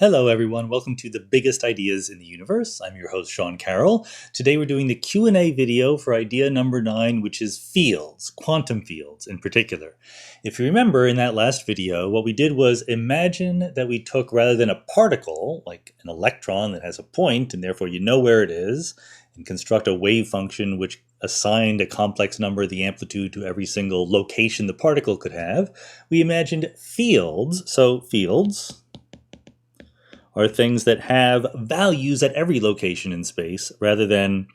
Hello everyone, welcome to The Biggest Ideas in the Universe. I'm your host Sean Carroll. Today we're doing the Q&A video for idea number 9, which is fields, quantum fields in particular. If you remember in that last video, what we did was imagine that we took, rather than a particle, like an electron that has a point and therefore you know where it is, and construct a wave function which assigned a complex number, the amplitude, to every single location the particle could have. We imagined fields, so fields are things that have values at every location in space rather than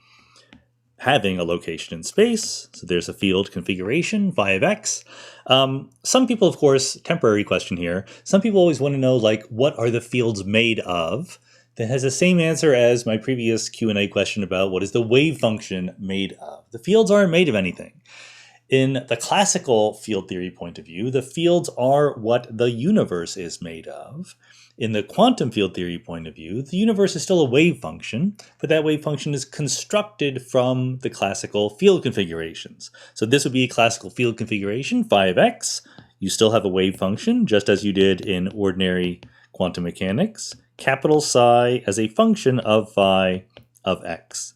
having a location in space. So there's a field configuration, phi of x. Some people, of course, temporary question here, some people always want to know, like, what are the fields made of? That has the same answer as my previous Q&A question about what is the wave function made of. The fields aren't made of anything. In the classical field theory point of view, the fields are what the universe is made of. In the quantum field theory point of view, the universe is still a wave function, but that wave function is constructed from the classical field configurations. So this would be a classical field configuration, phi of x. You still have a wave function, just as you did in ordinary quantum mechanics, capital psi as a function of phi of x.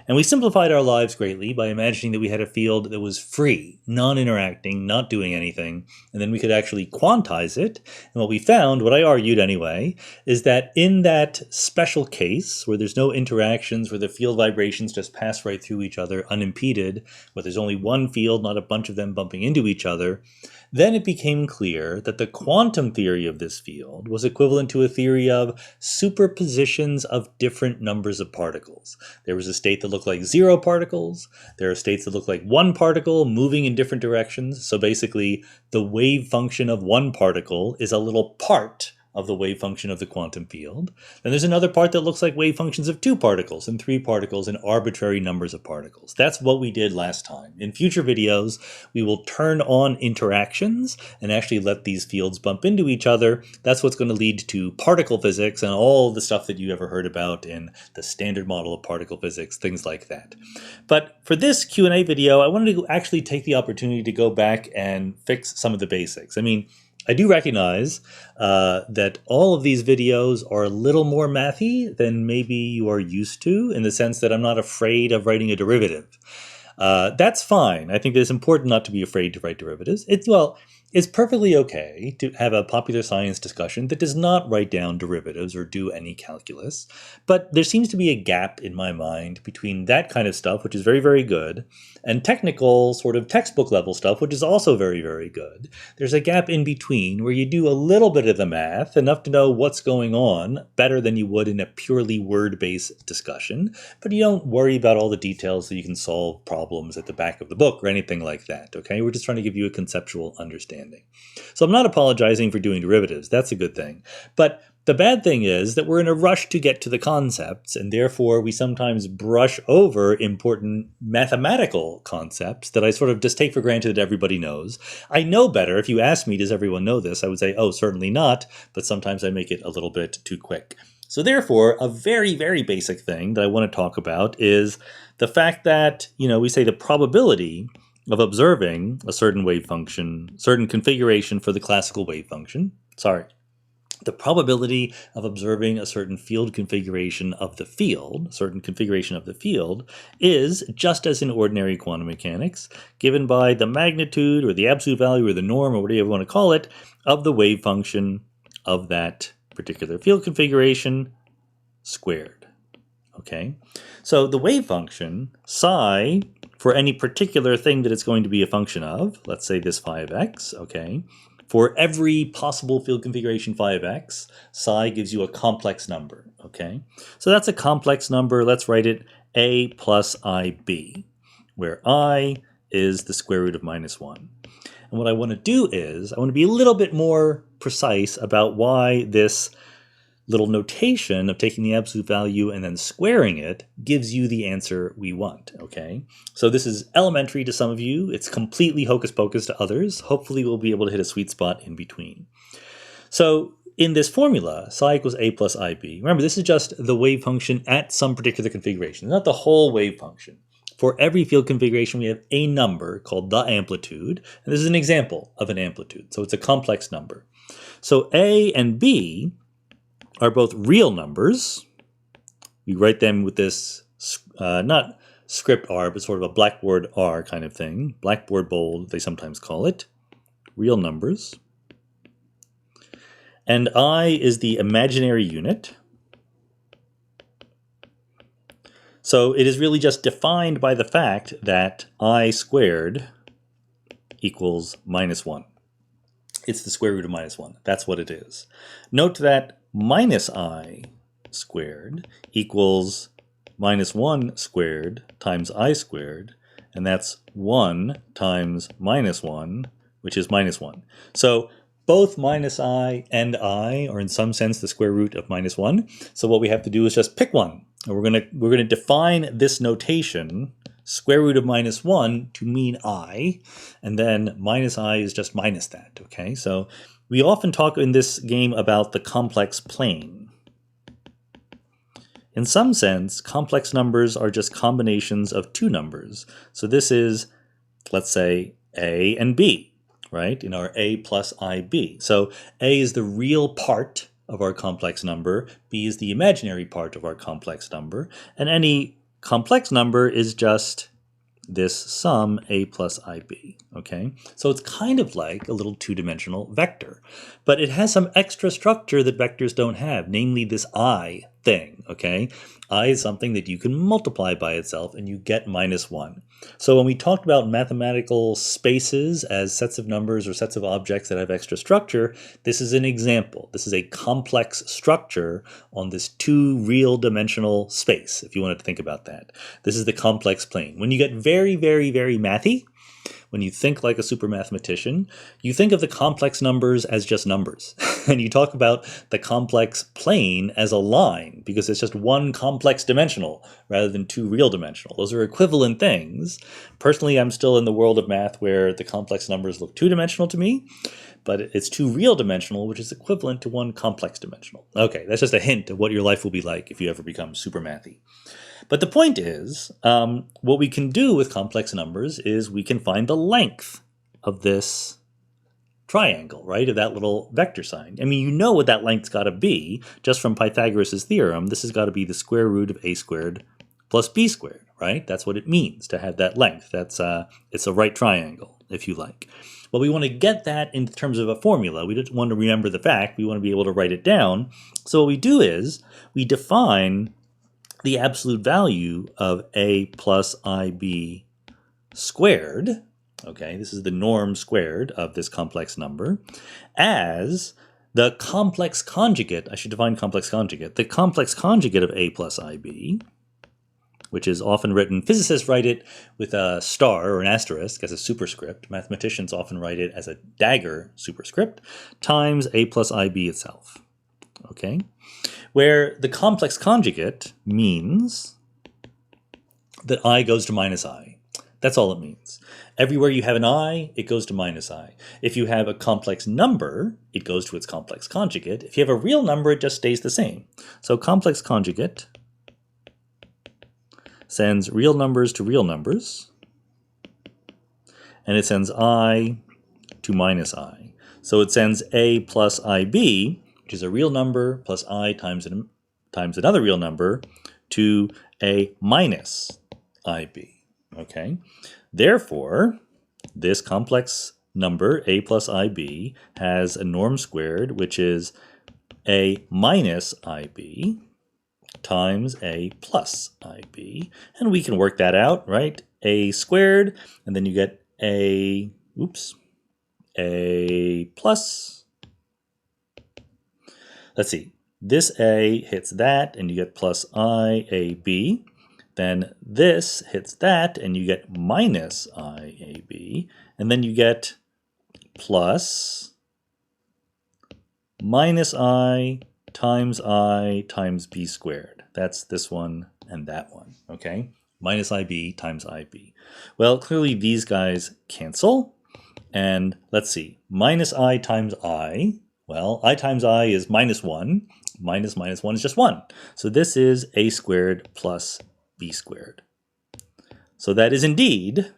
And we simplified our lives greatly by imagining that we had a field that was free, non-interacting, not doing anything, and then we could actually quantize it. And what we found, what I argued anyway, is that in that special case where there's no interactions, where the field vibrations just pass right through each other unimpeded, where there's only one field, not a bunch of them bumping into each other, then it became clear that the quantum theory of this field was equivalent to a theory of superpositions of different numbers of particles. There was a state that looked like 0 particles. There are states that look like 1 particle moving in different directions. So basically, the wave function of 1 particle is a little part of the wave function of the quantum field. Then there's another part that looks like wave functions of 2 particles and 3 particles and arbitrary numbers of particles. That's what we did last time. In future videos, we will turn on interactions and actually let these fields bump into each other. That's what's going to lead to particle physics and all the stuff that you ever heard about in the standard model of particle physics, things like that. But for this Q&A video, I wanted to actually take the opportunity to go back and fix some of the basics. I mean, I do recognize that all of these videos are a little more mathy than maybe you are used to, in the sense that I'm not afraid of writing a derivative. That's fine. I think it's important not to be afraid to write derivatives. It's perfectly okay to have a popular science discussion that does not write down derivatives or do any calculus, but there seems to be a gap in my mind between that kind of stuff, which is very, very good, and technical sort of textbook level stuff, which is also very, very good. There's a gap in between where you do a little bit of the math, enough to know what's going on, better than you would in a purely word-based discussion, but you don't worry about all the details so you can solve problems at the back of the book or anything like that, okay? We're just trying to give you a conceptual understanding. So I'm not apologizing for doing derivatives. That's a good thing. But the bad thing is that we're in a rush to get to the concepts, and therefore we sometimes brush over important mathematical concepts that I sort of just take for granted that everybody knows. I know better. If you ask me, does everyone know this? I would say, oh, certainly not, but sometimes I make it a little bit too quick. So therefore, a very, very basic thing that I want to talk about is the fact that, we say the probability of observing a certain wave function, certain configuration for the classical wave function, the probability of observing a certain field configuration of the field, is, just as in ordinary quantum mechanics, given by the magnitude or the absolute value or the norm or whatever you want to call it, of the wave function of that particular field configuration squared. Okay? So the wave function, psi, for any particular thing that it's going to be a function of, let's say this phi of x, okay, for every possible field configuration phi of x, psi gives you a complex number, okay? So that's a complex number. Let's write it a plus ib, where I is the square root of -1. And what I want to do is, I want to be a little bit more precise about why this little notation of taking the absolute value and then squaring it gives you the answer we want, okay? So this is elementary to some of you. It's completely hocus pocus to others. Hopefully we'll be able to hit a sweet spot in between. So in this formula, psi equals a plus ib, remember this is just the wave function at some particular configuration, not the whole wave function. For every field configuration, we have a number called the amplitude, and this is an example of an amplitude, so it's a complex number. So a and b are both real numbers. We write them with this, not script R, but sort of a blackboard R kind of thing. Blackboard bold, they sometimes call it. Real numbers. And I is the imaginary unit. So it is really just defined by the fact that I squared equals -1. It's the square root of -1. That's what it is. Note that minus I squared equals -1 squared times I squared, and that's 1 times -1, which is -1. So both minus I and I are in some sense the square root of -1. So what we have to do is just pick one. And we're gonna define this notation, square root of -1, to mean I, and then minus I is just minus that, okay? So we often talk in this game about the complex plane. In some sense, complex numbers are just combinations of two numbers. So this is, let's say, A and B, right? In our A plus IB. So A is the real part of our complex number, B is the imaginary part of our complex number, and any complex number is just this sum A plus IB, okay? So it's kind of like a little two-dimensional vector, but it has some extra structure that vectors don't have, namely this I thing, okay? I is something that you can multiply by itself and you get -1. So when we talked about mathematical spaces as sets of numbers or sets of objects that have extra structure, this is an example. This is a complex structure on this two real dimensional space, if you wanted to think about that. This is the complex plane. When you get very, very, very mathy, when you think like a super mathematician, you think of the complex numbers as just numbers. And you talk about the complex plane as a line, because it's just one complex dimensional rather than two real dimensional. Those are equivalent things. Personally, I'm still in the world of math where the complex numbers look two-dimensional to me, but it's two real dimensional, which is equivalent to one complex dimensional. Okay, that's just a hint of what your life will be like if you ever become super mathy. But the point is, what we can do with complex numbers is we can find the length of this triangle, right, of that little vector sign. I mean, you know what that length's got to be just from Pythagoras' theorem. This has got to be the square root of a squared plus b squared, right? That's what it means to have that length. That's it's a right triangle, if you like. Well, we want to get that in terms of a formula. We don't want to remember the fact. We want to be able to write it down. So what we do is we define the absolute value of a plus ib squared, okay, this is the norm squared of this complex number, as the complex conjugate, I should define complex conjugate, the complex conjugate of a plus ib, which is often written, physicists write it with a star or an asterisk as a superscript, mathematicians often write it as a dagger superscript, times a plus ib itself, okay? Where the complex conjugate means that I goes to minus I. That's all it means. Everywhere you have an I, it goes to minus I. If you have a complex number, it goes to its complex conjugate. If you have a real number, it just stays the same. So complex conjugate sends real numbers to real numbers, and it sends I to minus I. So it sends a plus ib, which is a real number, plus I times another real number, to a minus ib, okay? Therefore, this complex number, a plus ib, has a norm squared, which is a minus ib times a plus ib. And we can work that out, right? A squared, and then you get a plus, let's see, this a hits that, and you get plus iab. Then this hits that, and you get minus iab. And then you get plus minus I times b squared. That's this one and that one, okay? Minus ib times ib. Well, clearly these guys cancel. And let's see, minus I times I, well, I times I is -1. Minus 1 is just 1. So this is a squared plus b squared. So that is indeed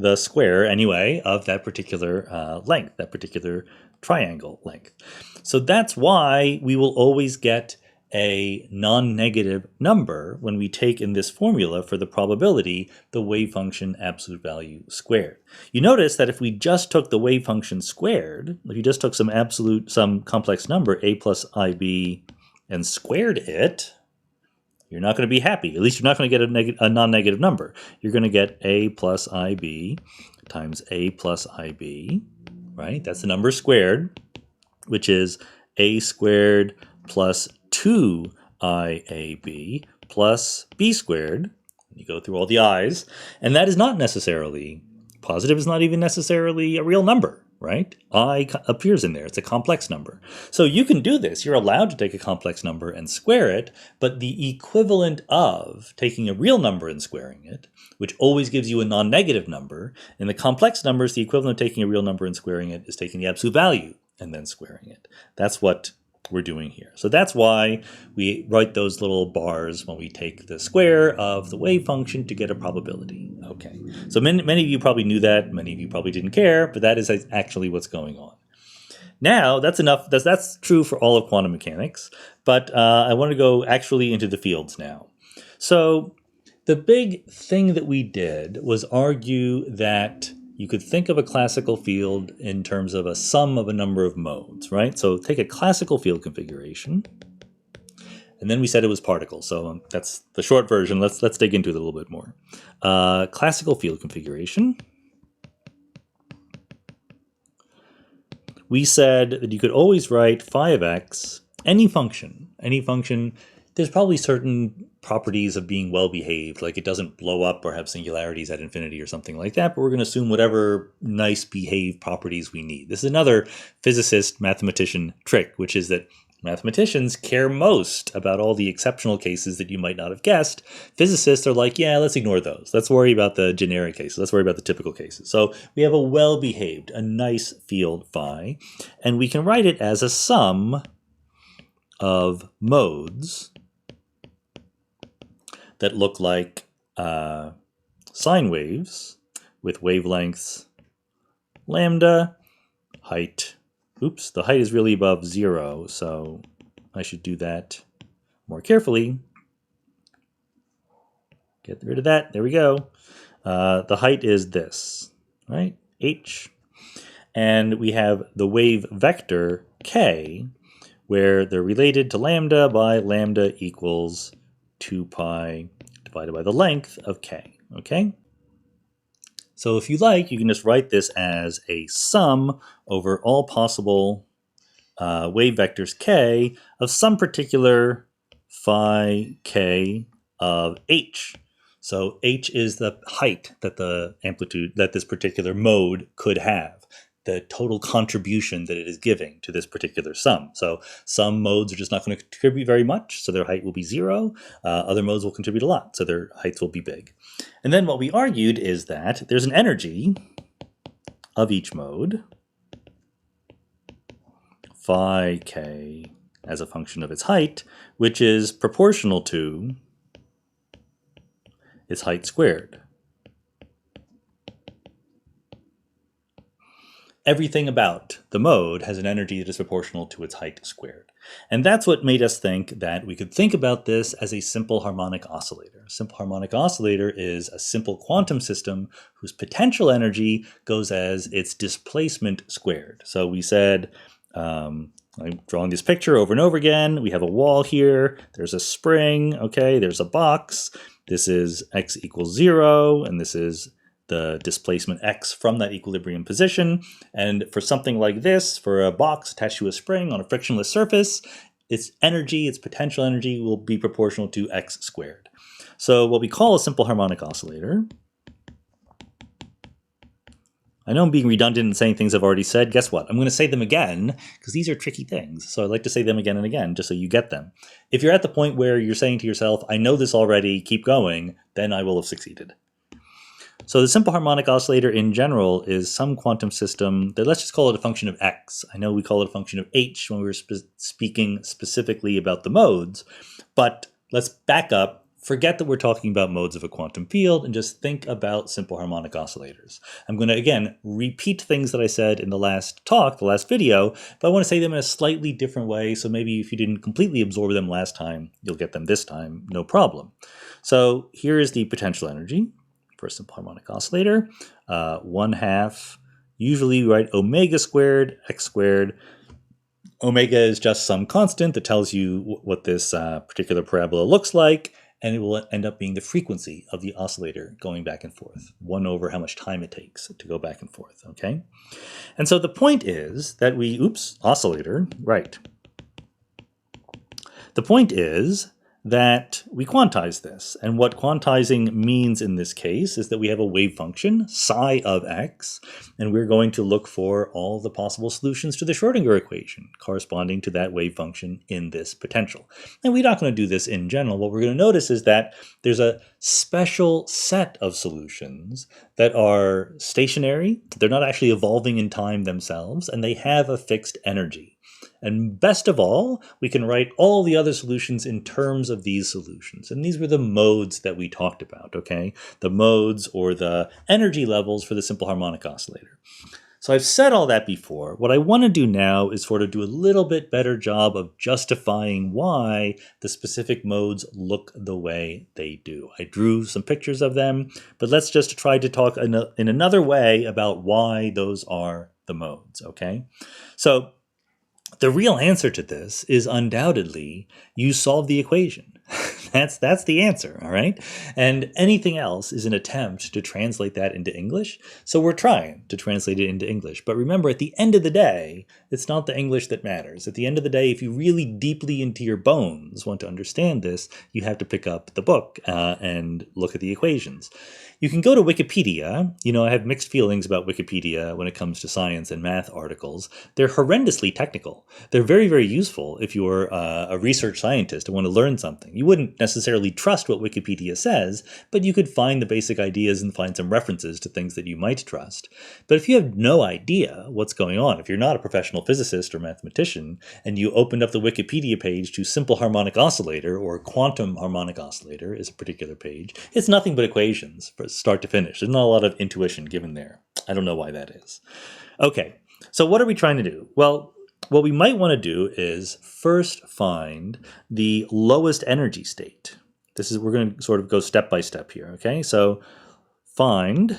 the square, anyway, of that particular length, that particular triangle length. So that's why we will always get a non-negative number when we take in this formula for the probability the wave function absolute value squared. You notice that if we just took the wave function squared, if you just took some complex number, a plus ib, and squared it, you're not going to be happy. At least you're not going to get a non-negative number. You're going to get a plus ib times a plus ib, right? That's the number squared, which is a squared plus 2iab plus b squared. You go through all the i's, and that is not necessarily positive, is not even necessarily a real number, right? I appears in there. It's a complex number. So you can do this. You're allowed to take a complex number and square it, but the equivalent of taking a real number and squaring it, which always gives you a non-negative number, in the complex numbers, the equivalent of taking a real number and squaring it is taking the absolute value and then squaring it. That's what we're doing here. So that's why we write those little bars when we take the square of the wave function to get a probability. Okay, so many of you probably knew that, many of you probably didn't care, but that is actually what's going on. Now, that's enough. That's true for all of quantum mechanics, but I want to go actually into the fields now. So the big thing that we did was argue that you could think of a classical field in terms of a sum of a number of modes, right? So take a classical field configuration, and then we said it was particles. So that's the short version. Let's dig into it a little bit more. Classical field configuration. We said that you could always write phi of x, any function. There's probably certain properties of being well-behaved, like it doesn't blow up or have singularities at infinity or something like that, but we're going to assume whatever nice behaved properties we need. This is another physicist mathematician trick, which is that mathematicians care most about all the exceptional cases that you might not have guessed. Physicists are like, yeah, let's ignore those. Let's worry about the generic cases. Let's worry about the typical cases. So we have a well-behaved, a nice field phi, and we can write it as a sum of modes that look like sine waves with wavelengths lambda, height. Oops, the height is really above 0, so I should do that more carefully. Get rid of that. There we go. The height is this, right? H. And we have the wave vector k, where they're related to lambda by lambda equals 2 pi divided by the length of k, okay? So if you like, you can just write this as a sum over all possible wave vectors k of some particular phi k of h. So h is the height that the amplitude, that this particular mode could have, the total contribution that it is giving to this particular sum. So some modes are just not going to contribute very much, so their height will be 0. Other modes will contribute a lot, so their heights will be big. And then what we argued is that there's an energy of each mode, phi k as a function of its height, which is proportional to its height squared. Everything about the mode has an energy that is proportional to its height squared. And that's what made us think that we could think about this as a simple harmonic oscillator. A simple harmonic oscillator is a simple quantum system whose potential energy goes as its displacement squared. So we said, I'm drawing this picture over and over again. We have a wall here. There's a spring. Okay, there's a box. This is x equals 0, and this is the displacement x from that equilibrium position. And for something like this, for a box attached to a spring on a frictionless surface, its energy, its potential energy, will be proportional to x squared. So what we call a simple harmonic oscillator, I know I'm being redundant and saying things I've already said. Guess what? I'm going to say them again because these are tricky things. So I'd like to say them again and again just so you get them. If you're at the point where you're saying to yourself, I know this already, keep going, then I will have succeeded. So the simple harmonic oscillator in general is some quantum system that, let's just call it a function of x. I know we call it a function of h when we were speaking specifically about the modes, but let's back up forget that we're talking about modes of a quantum field and just think about simple harmonic oscillators. I'm going to, again, repeat things that I said in the last talk, the last video, but I want to say them in a slightly different way, so maybe if you didn't completely absorb them last time, you'll get them this time, no problem. So here is the potential energy for a simple harmonic oscillator. 1/2, usually we write omega squared, x squared. Omega is just some constant that tells you what this particular parabola looks like, and it will end up being the frequency of the oscillator going back and forth, 1 over how much time it takes to go back and forth, okay? And so the point is that oscillator, right. The point is that we quantize this, and what quantizing means in this case is that we have a wave function, psi of x, and we're going to look for all the possible solutions to the Schrodinger equation corresponding to that wave function in this potential. And we're not going to do this in general. What we're going to notice is that there's a special set of solutions that are stationary, they're not actually evolving in time themselves, and they have a fixed energy. And best of all, we can write all the other solutions in terms of these solutions. And these were the modes that we talked about, okay? The modes or the energy levels for the simple harmonic oscillator. So I've said all that before. What I want to do now is sort of do a little bit better job of justifying why the specific modes look the way they do. I drew some pictures of them, but let's just try to talk in another way about why those are the modes, okay? So the real answer to this is undoubtedly you solve the equation. That's the answer, all right? And anything else is an attempt to translate that into English. So we're trying to translate it into English. But remember, at the end of the day, it's not the English that matters. At the end of the day, if you really deeply into your bones want to understand this, you have to pick up the book and look at the equations. You can go to Wikipedia. You know, I have mixed feelings about Wikipedia when it comes to science and math articles. They're horrendously technical. They're very, very useful if you're a research scientist and want to learn something. You wouldn't necessarily trust what Wikipedia says, but you could find the basic ideas and find some references to things that you might trust. But if you have no idea what's going on, if you're not a professional physicist or mathematician, and you opened up the Wikipedia page to simple harmonic oscillator or quantum harmonic oscillator is a particular page, it's nothing but equations from start to finish. There's not a lot of intuition given there. I don't know why that is. Okay, so what are we trying to do? Well, what we might want to do is first find the lowest energy state. We're going to sort of go step by step here, okay? So find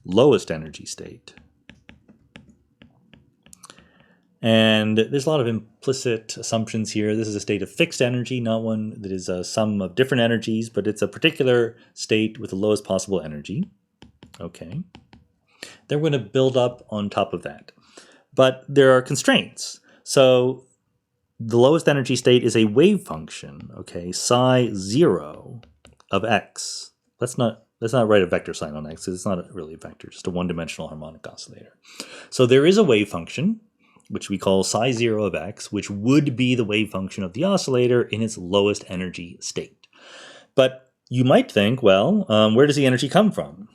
lowest energy state. And there's a lot of implicit assumptions here. This is a state of fixed energy, not one that is a sum of different energies, but it's a particular state with the lowest possible energy. Okay. Then we're going to build up on top of that. But there are constraints. So the lowest energy state is a wave function, okay, psi 0 of x. Let's not write a vector sign on x, because it's not really a vector, just a one-dimensional harmonic oscillator. So there is a wave function, which we call psi 0 of x, which would be the wave function of the oscillator in its lowest energy state. But you might think, well, where does the energy come from?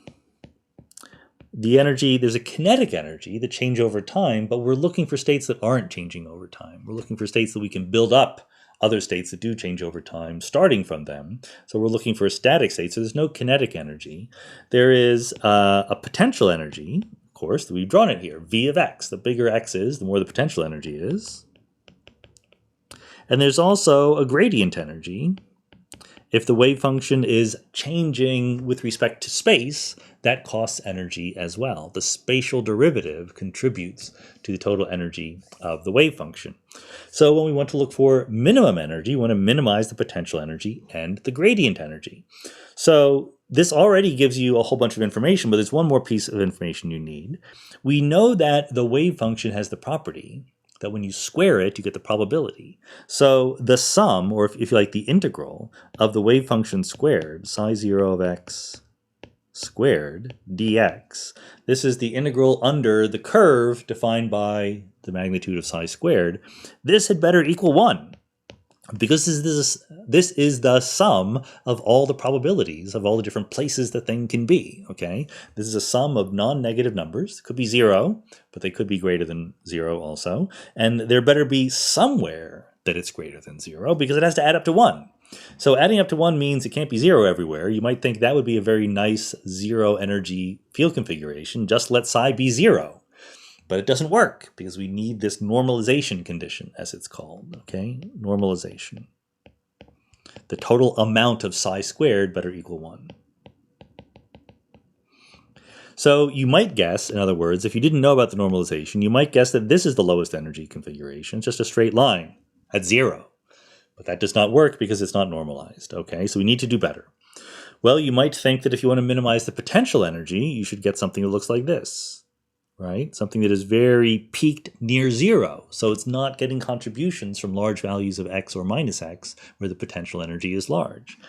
The energy, there's a kinetic energy that change over time, but we're looking for states that aren't changing over time. We're looking for states that we can build up other states that do change over time, starting from them. So we're looking for a static state, so there's no kinetic energy. There is a potential energy, of course, we've drawn it here, V of x. The bigger x is, the more the potential energy is. And there's also a gradient energy. If the wave function is changing with respect to space, that costs energy as well. The spatial derivative contributes to the total energy of the wave function. So when we want to look for minimum energy, we want to minimize the potential energy and the gradient energy. So this already gives you a whole bunch of information, but there's one more piece of information you need. We know that the wave function has the property that when you square it, you get the probability. So the sum, or if you like the integral, of the wave function squared, psi 0 of x squared dx, this is the integral under the curve defined by the magnitude of psi squared. This had better equal 1. Because this is the sum of all the probabilities of all the different places the thing can be, okay? This is a sum of non-negative numbers. It could be 0, but they could be greater than 0 also. And there better be somewhere that it's greater than 0 because it has to add up to 1. So adding up to 1 means it can't be 0 everywhere. You might think that would be a very nice zero energy field configuration. Just let psi be 0. But it doesn't work because we need this normalization condition, as it's called. Okay, normalization. The total amount of psi squared better equal 1. So you might guess, in other words, if you didn't know about the normalization, you might guess that this is the lowest energy configuration. It's just a straight line at 0. But that does not work because it's not normalized. Okay, so we need to do better. Well, you might think that if you want to minimize the potential energy, you should get something that looks like this, right? Something that is very peaked near 0. So it's not getting contributions from large values of x or minus x where the potential energy is large.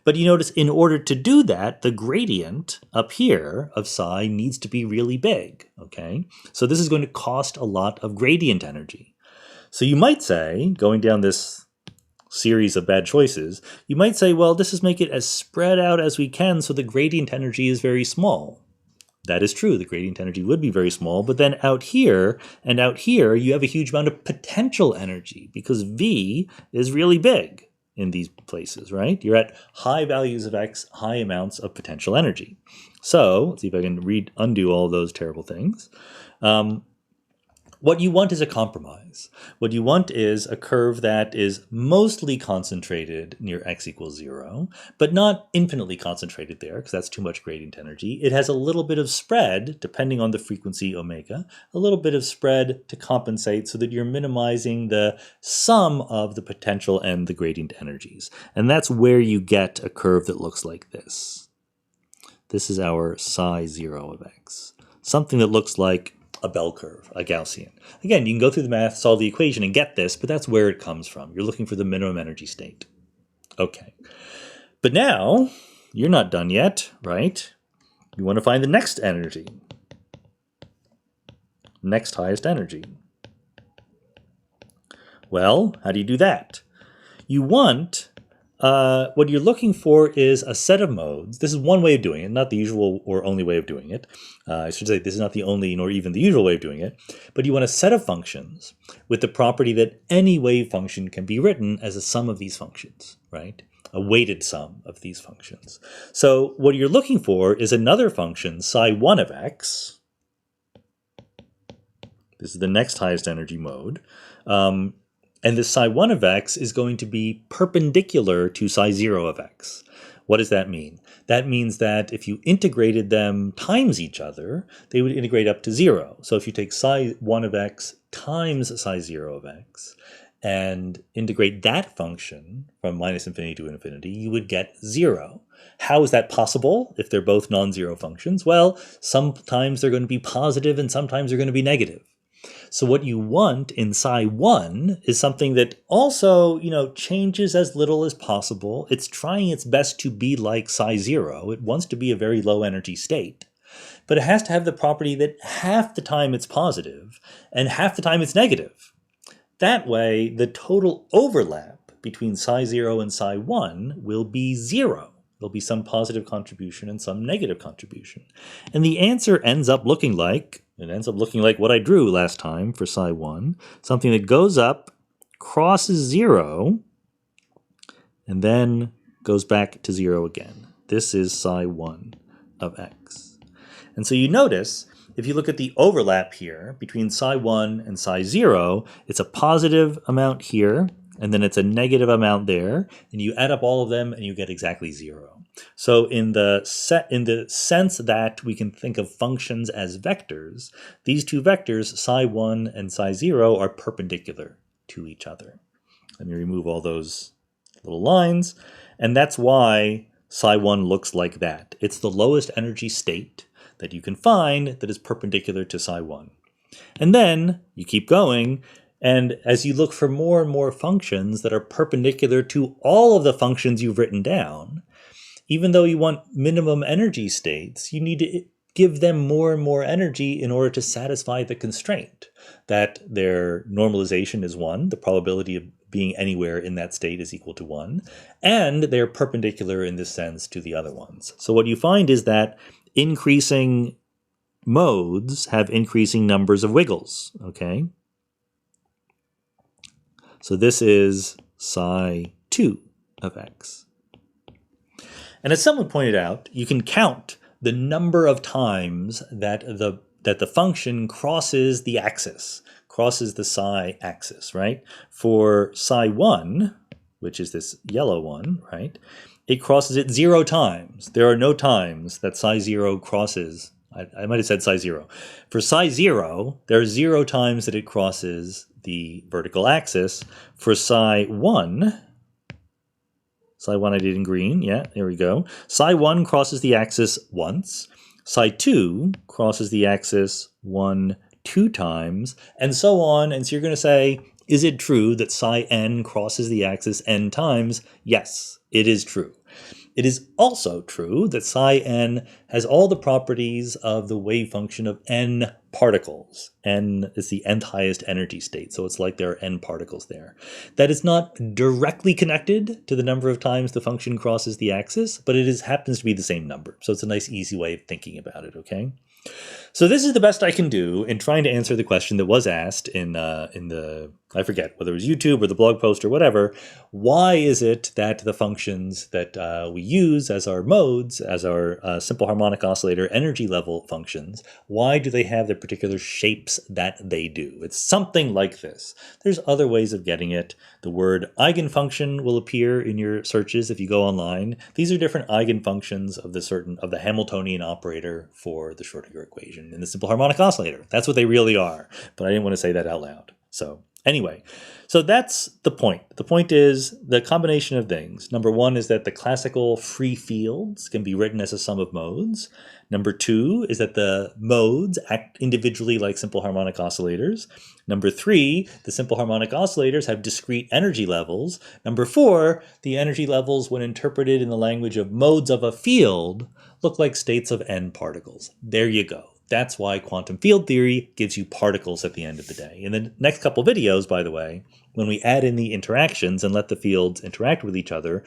But you notice in order to do that, the gradient up here of psi needs to be really big, okay? So this is going to cost a lot of gradient energy. So you might say, going down this series of bad choices, you might say, well, this is make it as spread out as we can so the gradient energy is very small. That is true, the gradient energy would be very small, but then out here and out here you have a huge amount of potential energy because V is really big in these places, right? You're at high values of x, high amounts of potential energy. So, let's see if I can undo all those terrible things. What you want is a compromise. What you want is a curve that is mostly concentrated near x equals 0, but not infinitely concentrated there, because that's too much gradient energy. It has a little bit of spread, depending on the frequency omega, a little bit of spread to compensate so that you're minimizing the sum of the potential and the gradient energies. And that's where you get a curve that looks like this. This is our psi 0 of x. Something that looks like a bell curve, a Gaussian. Again, you can go through the math, solve the equation, and get this, but that's where it comes from. You're looking for the minimum energy state. Okay. But now, you're not done yet, right? You want to find the next energy. Next highest energy. Well, how do you do that? You want, what you're looking for is a set of modes. This is one way of doing it, not the usual or only way of doing it. I should say this is not the only nor even the usual way of doing it. But you want a set of functions with the property that any wave function can be written as a sum of these functions, right? A weighted sum of these functions. So what you're looking for is another function, psi 1 of x. This is the next highest energy mode. And this psi 1 of x is going to be perpendicular to psi 0 of x. What does that mean? That means that if you integrated them times each other, they would integrate up to 0. So if you take psi 1 of x times psi 0 of x and integrate that function from minus infinity to infinity, you would get 0. How is that possible if they're both non-zero functions? Well, sometimes they're going to be positive and sometimes they're going to be negative. So what you want in psi 1 is something that also, changes as little as possible. It's trying its best to be like psi 0. It wants to be a very low energy state. But it has to have the property that half the time it's positive and half the time it's negative. That way, the total overlap between psi 0 and psi 1 will be 0. There'll be some positive contribution and some negative contribution. And the answer ends up looking like what I drew last time for psi 1, something that goes up, crosses 0, and then goes back to 0 again. This is psi 1 of x. And so you notice, if you look at the overlap here between psi 1 and psi 0, it's a positive amount here, and then it's a negative amount there, and you add up all of them and you get exactly 0. So in the sense that we can think of functions as vectors, these two vectors, psi 1 and psi 0, are perpendicular to each other. Let me remove all those little lines, and that's why psi 1 looks like that. It's the lowest energy state that you can find that is perpendicular to psi 1. And then you keep going, and as you look for more and more functions that are perpendicular to all of the functions you've written down, even though you want minimum energy states, you need to give them more and more energy in order to satisfy the constraint that their normalization is 1, the probability of being anywhere in that state is equal to 1, and they're perpendicular in this sense to the other ones. So what you find is that increasing modes have increasing numbers of wiggles, okay? So this is psi 2 of x. And as someone pointed out, you can count the number of times that the function crosses the axis, crosses the psi axis, right? For psi 1, which is this yellow one, right? It crosses it 0 times. There are no times that psi 0 crosses. I might have said psi 0. For psi 0, there are 0 times that it crosses the vertical axis. For psi 1, I did in green. Yeah, there we go. Psi 1 crosses the axis once. Psi 2 crosses the axis 2 times, and so on. And so you're going to say, is it true that psi n crosses the axis n times? Yes, it is true. It is also true that psi n has all the properties of the wave function of n particles. N is the nth highest energy state, so it's like there are n particles there. That is not directly connected to the number of times the function crosses the axis, but it happens to be the same number. So it's a nice, easy way of thinking about it, okay? So this is the best I can do in trying to answer the question that was asked in the, I forget whether it was YouTube or the blog post or whatever. Why is it that the functions that we use as our modes, as our simple harmonic oscillator energy level functions, why do they have the particular shapes that they do? It's something like this. There's other ways of getting it. The word eigenfunction will appear in your searches if you go online. These are different eigenfunctions of the Hamiltonian operator for the Schrodinger equation in the simple harmonic oscillator. That's what they really are, but I didn't want to say that out loud. So anyway, so that's the point. The point is the combination of things. Number one is that the classical free fields can be written as a sum of modes. Number two is that the modes act individually like simple harmonic oscillators. Number three, the simple harmonic oscillators have discrete energy levels. Number four, the energy levels, when interpreted in the language of modes of a field, look like states of n particles. There you go. That's why quantum field theory gives you particles at the end of the day. In the next couple videos, by the way, when we add in the interactions and let the fields interact with each other,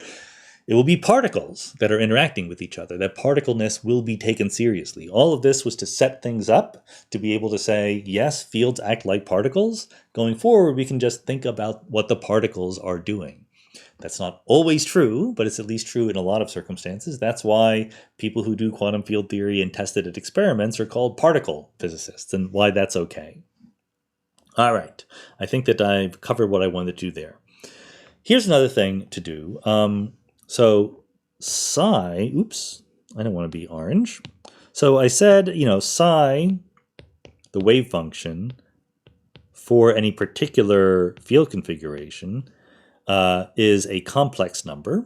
it will be particles that are interacting with each other. That particleness will be taken seriously. All of this was to set things up to be able to say, yes, fields act like particles. Going forward, we can just think about what the particles are doing. That's not always true, but it's at least true in a lot of circumstances. That's why people who do quantum field theory and test it at experiments are called particle physicists, and why that's okay. All right, I think that I've covered what I wanted to do there. Here's another thing to do. So psi, oops, I don't want to be orange. So I said, psi, the wave function for any particular field configuration, is a complex number,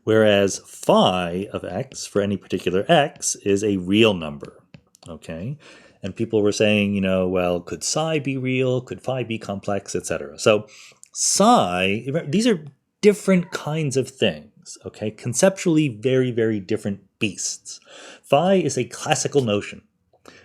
whereas phi of x for any particular x is a real number, okay? And people were saying, well, could psi be real? Could phi be complex, etc.? So psi, these are different kinds of things, okay? Conceptually very, very different beasts. Phi is a classical notion.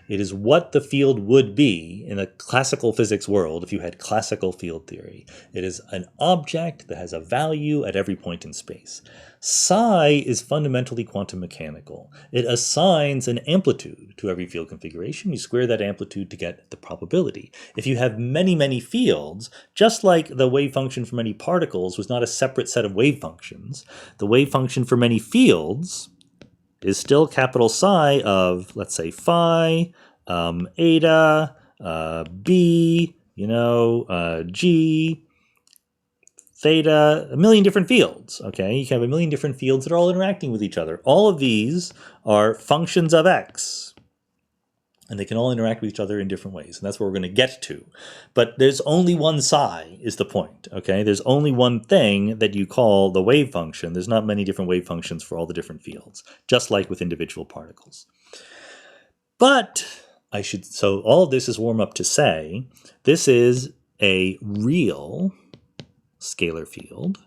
It is what the field would be in a classical physics world if you had classical field theory. It is an object that has a value at every point in space. Psi is fundamentally quantum mechanical. It assigns an amplitude to every field configuration. You square that amplitude to get the probability. If you have many, many fields, just like the wave function for many particles was not a separate set of wave functions, the wave function for many fields is still capital psi of, let's say, phi, eta, b, g, theta, a million different fields, okay? You can have a million different fields that are all interacting with each other. All of these are functions of x, and they can all interact with each other in different ways, and that's what we're going to get to. But there's only one psi is the point, okay? There's only one thing that you call the wave function. There's not many different wave functions for all the different fields, just like with individual particles. But so all of this is warm up to say, this is a real scalar field,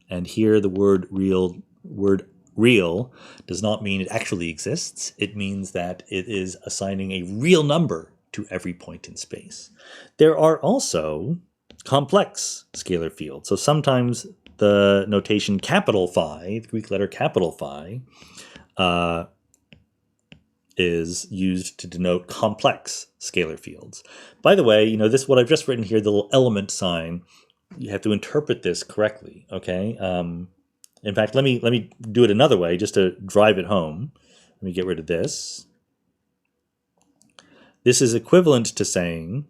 and here the word real does not mean it actually exists. It means that it is assigning a real number to every point in space. There are also complex scalar fields. So sometimes the notation capital phi, the Greek letter capital phi, is used to denote complex scalar fields. By the way, what I've just written here, the little element sign, you have to interpret this correctly, okay? In fact, let me do it another way just to drive it home. Let me get rid of this. This is equivalent to saying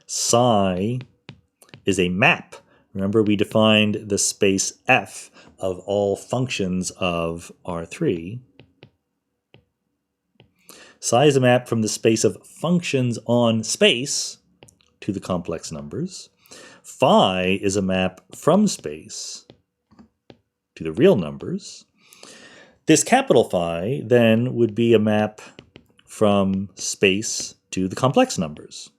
psi is a map. Remember, we defined the space F of all functions of R3. Psi is a map from the space of functions on space to the complex numbers. Phi is a map from space to the real numbers. This capital Phi then would be a map from space to the complex numbers.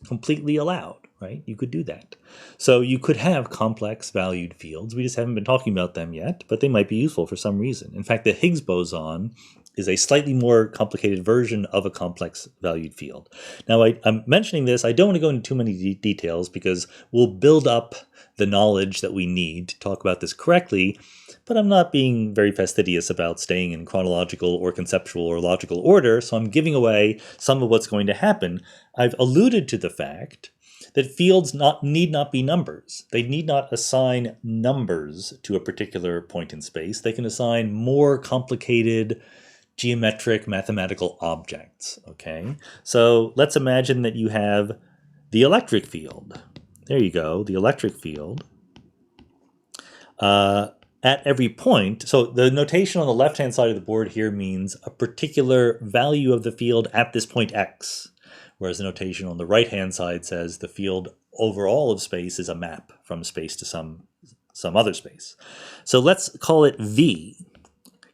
Completely allowed, right? You could do that. So you could have complex valued fields. We just haven't been talking about them yet, but they might be useful for some reason. In fact, the Higgs boson is a slightly more complicated version of a complex valued field. Now, I'm mentioning this. I don't want to go into too many details because we'll build up the knowledge that we need to talk about this correctly, but I'm not being very fastidious about staying in chronological or conceptual or logical order, so I'm giving away some of what's going to happen. I've alluded to the fact that fields need not be numbers. They need not assign numbers to a particular point in space. They can assign more complicated geometric mathematical objects, okay? So let's imagine that you have the electric field. There you go, the electric field. At every point, so the notation on the left-hand side of the board here means a particular value of the field at this point x, whereas the notation on the right-hand side says the field overall of space is a map from space to some other space. So let's call it V.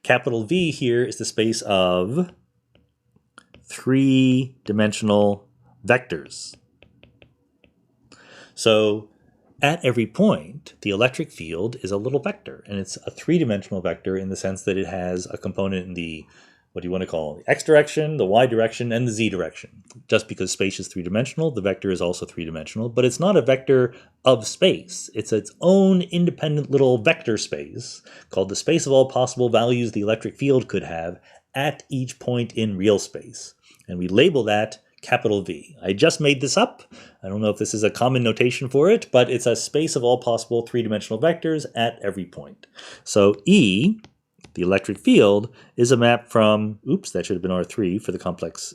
Capital V here is the space of three-dimensional vectors. So at every point, the electric field is a little vector, and it's a three-dimensional vector in the sense that it has a component in the, what do you want to call it, the x direction, the y direction, and the z direction. Just because space is three-dimensional, the vector is also three-dimensional, but it's not a vector of space. It's its own independent little vector space called the space of all possible values the electric field could have at each point in real space. And we label that capital V. I just made this up. I don't know if this is a common notation for it, but it's a space of all possible three-dimensional vectors at every point. So E, the electric field, is a map from, oops, that should have been R3 for the complex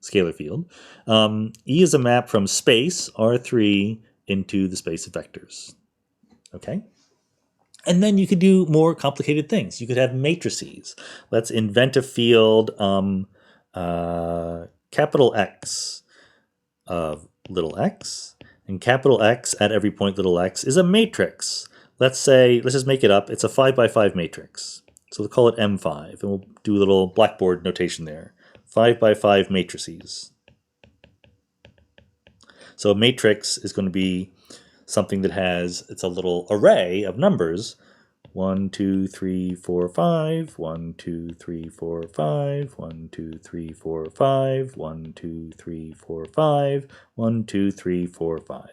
scalar field. E is a map from space, R3, into the space of vectors. Okay? And then you could do more complicated things. You could have matrices. Let's invent a field capital X of little x, and capital X at every point little x is a matrix. Let's just make it up. It's a 5 by 5 matrix. So we'll call it M5, and we'll do a little blackboard notation there. 5 by 5 matrices. So a matrix is going to be something that has, it's a little array of numbers. 1, 2, 3, 4, 5, 1, 2, 3, 4, 5, 1, 2, 3, 4, 5, 1, 2, 3, 4, 5, 1, 2, 3, 4, 5.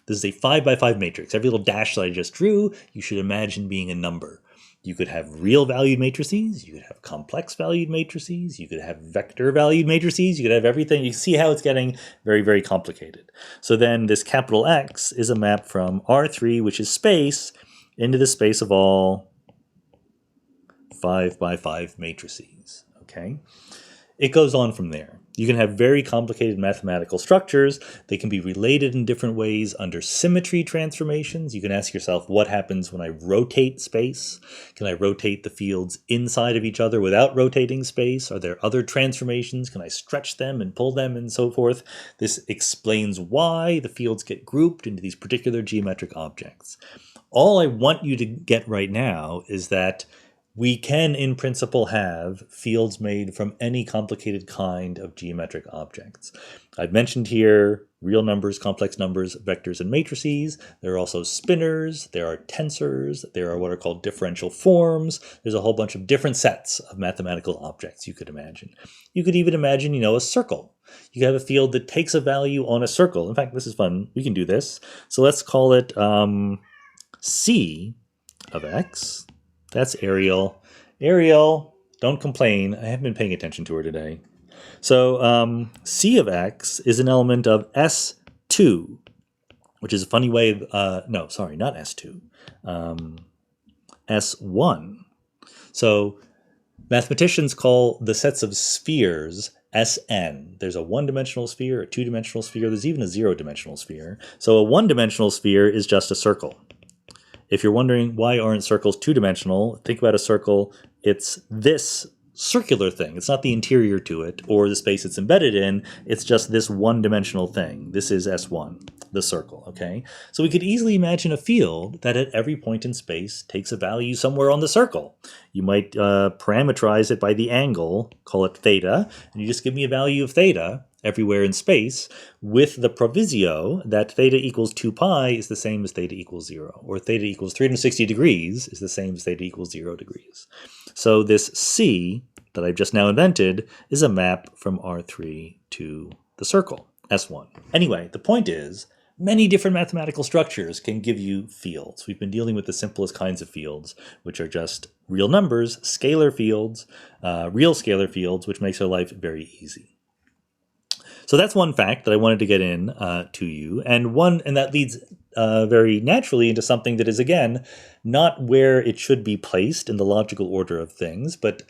This is a 5 by 5 matrix. Every little dash that I just drew, you should imagine being a number. You could have real valued matrices, you could have complex valued matrices, you could have vector valued matrices, you could have everything. You see how it's getting very, very complicated. So then this capital X is a map from R3, which is space, into the space of all 5 by 5 matrices, okay? It goes on from there. You can have very complicated mathematical structures. They can be related in different ways under symmetry transformations. You can ask yourself, what happens when I rotate space? Can I rotate the fields inside of each other without rotating space? Are there other transformations? Can I stretch them and pull them and so forth? This explains why the fields get grouped into these particular geometric objects. All I want you to get right now is that we can, in principle, have fields made from any complicated kind of geometric objects. I've mentioned here real numbers, complex numbers, vectors, and matrices. There are also spinors, there are tensors, there are what are called differential forms. There's a whole bunch of different sets of mathematical objects you could imagine. You could even imagine, a circle. You could have a field that takes a value on a circle. In fact, this is fun. We can do this. So let's call it C of x. That's Ariel. Ariel, don't complain. I haven't been paying attention to her today. So C of x is an element of S2. which is a funny way of, no, sorry, not S2, S1. So mathematicians call the sets of spheres Sn. There's a one-dimensional sphere, a two-dimensional sphere, there's even a zero-dimensional sphere. So a one-dimensional sphere is just a circle. If you're wondering why aren't circles two-dimensional, think about a circle. It's this circular thing. It's not the interior to it or the space it's embedded in. It's just this one-dimensional thing. This is S1, the circle, okay? So we could easily imagine a field that at every point in space takes a value somewhere on the circle. You might parameterize it by the angle, call it theta, and you just give me a value of theta everywhere in space with the proviso that theta equals 2 pi is the same as theta equals 0, or theta equals 360 degrees is the same as theta equals 0 degrees. So this C that I've just now invented is a map from R3 to the circle, S1. Anyway, the point is, many different mathematical structures can give you fields. We've been dealing with the simplest kinds of fields, which are just real numbers, scalar fields, real scalar fields, which makes our life very easy. So that's one fact that I wanted to get in to you, and that leads very naturally into something that is, again, not where it should be placed in the logical order of things, but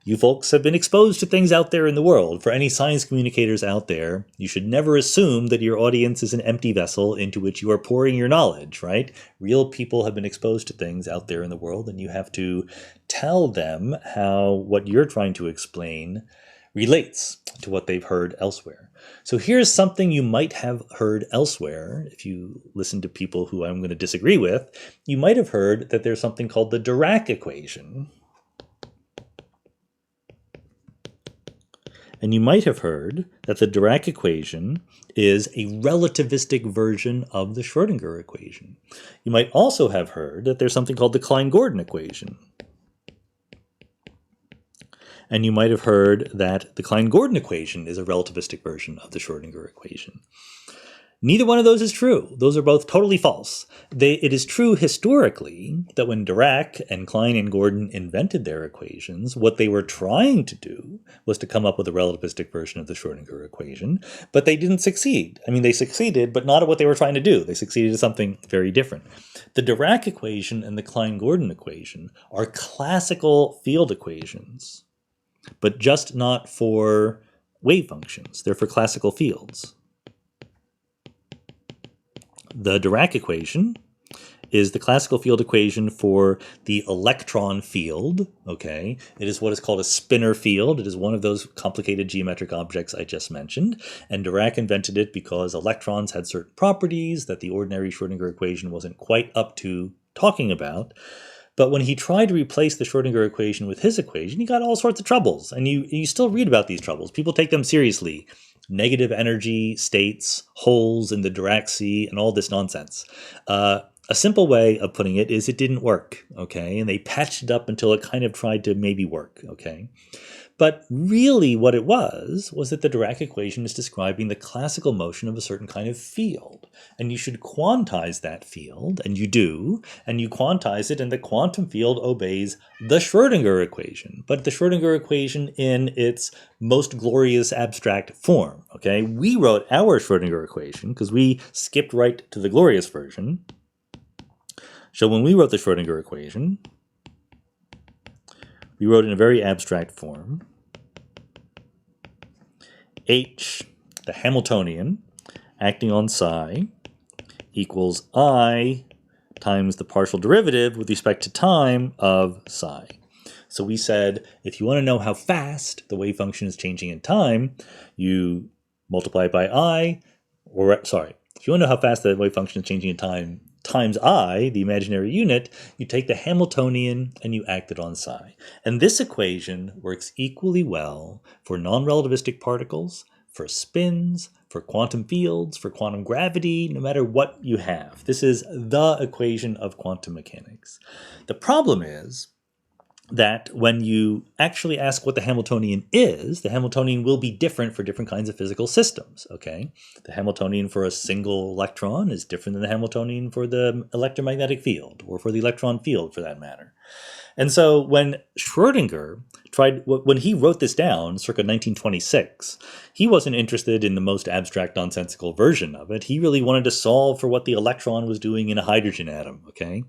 you folks have been exposed to things out there in the world. For any science communicators out there, you should never assume that your audience is an empty vessel into which you are pouring your knowledge, right? Real people have been exposed to things out there in the world, and you have to tell them how what you're trying to explain relates to what they've heard elsewhere. So here's something you might have heard elsewhere. If you listen to people who I'm going to disagree with, you might have heard that there's something called the Dirac Equation. And you might have heard that the Dirac Equation is a relativistic version of the Schrodinger Equation. You might also have heard that there's something called the Klein-Gordon Equation. And you might have heard that the Klein-Gordon equation is a relativistic version of the Schrodinger equation. Neither one of those is true. Those are both totally false. It is true historically that when Dirac and Klein and Gordon invented their equations, what they were trying to do was to come up with a relativistic version of the Schrodinger equation, but they didn't succeed. I mean, they succeeded, but not at what they were trying to do. They succeeded at something very different. The Dirac equation and the Klein-Gordon equation are classical field equations, but just not for wave functions. They're for classical fields. The Dirac equation is the classical field equation for the electron field, okay? It is what is called a spinor field. It is one of those complicated geometric objects I just mentioned, and Dirac invented it because electrons had certain properties that the ordinary Schrodinger equation wasn't quite up to talking about. But when he tried to replace the Schrodinger equation with his equation, he got all sorts of troubles. And you still read about these troubles. People take them seriously. Negative energy states, holes in the Dirac sea, and all this nonsense. A simple way of putting it is it didn't work, okay? And they patched it up until it kind of tried to maybe work, okay? But really what it was that the Dirac equation is describing the classical motion of a certain kind of field. And you should quantize that field, and you do, and you quantize it, and the quantum field obeys the Schrodinger equation. But the Schrodinger equation in its most glorious abstract form, okay? We wrote our Schrodinger equation because we skipped right to the glorious version. So when we wrote the Schrodinger equation, we wrote in a very abstract form. H, the Hamiltonian, acting on psi, equals I times the partial derivative with respect to time of psi. So we said, if you want to know how fast the wave function is changing in time, you multiply it by I, if you want to know how fast the wave function is changing in time times I, the imaginary unit, you take the Hamiltonian and you act it on psi. And this equation works equally well for non-relativistic particles, for spins, for quantum fields, for quantum gravity, no matter what you have. This is the equation of quantum mechanics. The problem is that when you actually ask what the Hamiltonian is, the Hamiltonian will be different for different kinds of physical systems, okay? The Hamiltonian for a single electron is different than the Hamiltonian for the electromagnetic field, or for the electron field for that matter. And so when Schrödinger when he wrote this down, circa 1926, he wasn't interested in the most abstract, nonsensical version of it. He really wanted to solve for what the electron was doing in a hydrogen atom, okay?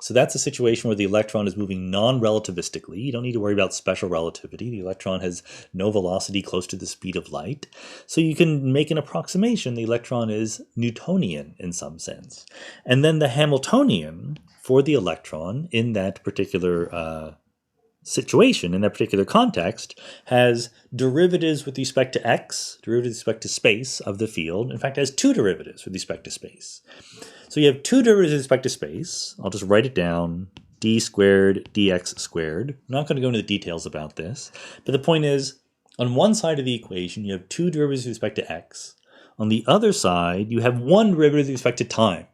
So that's a situation where the electron is moving non-relativistically. You don't need to worry about special relativity. The electron has no velocity close to the speed of light. So you can make an approximation. The electron is Newtonian in some sense. And then the Hamiltonian for the electron in that particular situation, in that particular context, has derivatives with respect to x, derivatives with respect to space of the field. In fact, it has two derivatives with respect to space. So you have two derivatives with respect to space. I'll just write it down, d squared dx squared. I'm not going to go into the details about this, but the point is, on one side of the equation, you have two derivatives with respect to x. On the other side, you have one derivative with respect to time.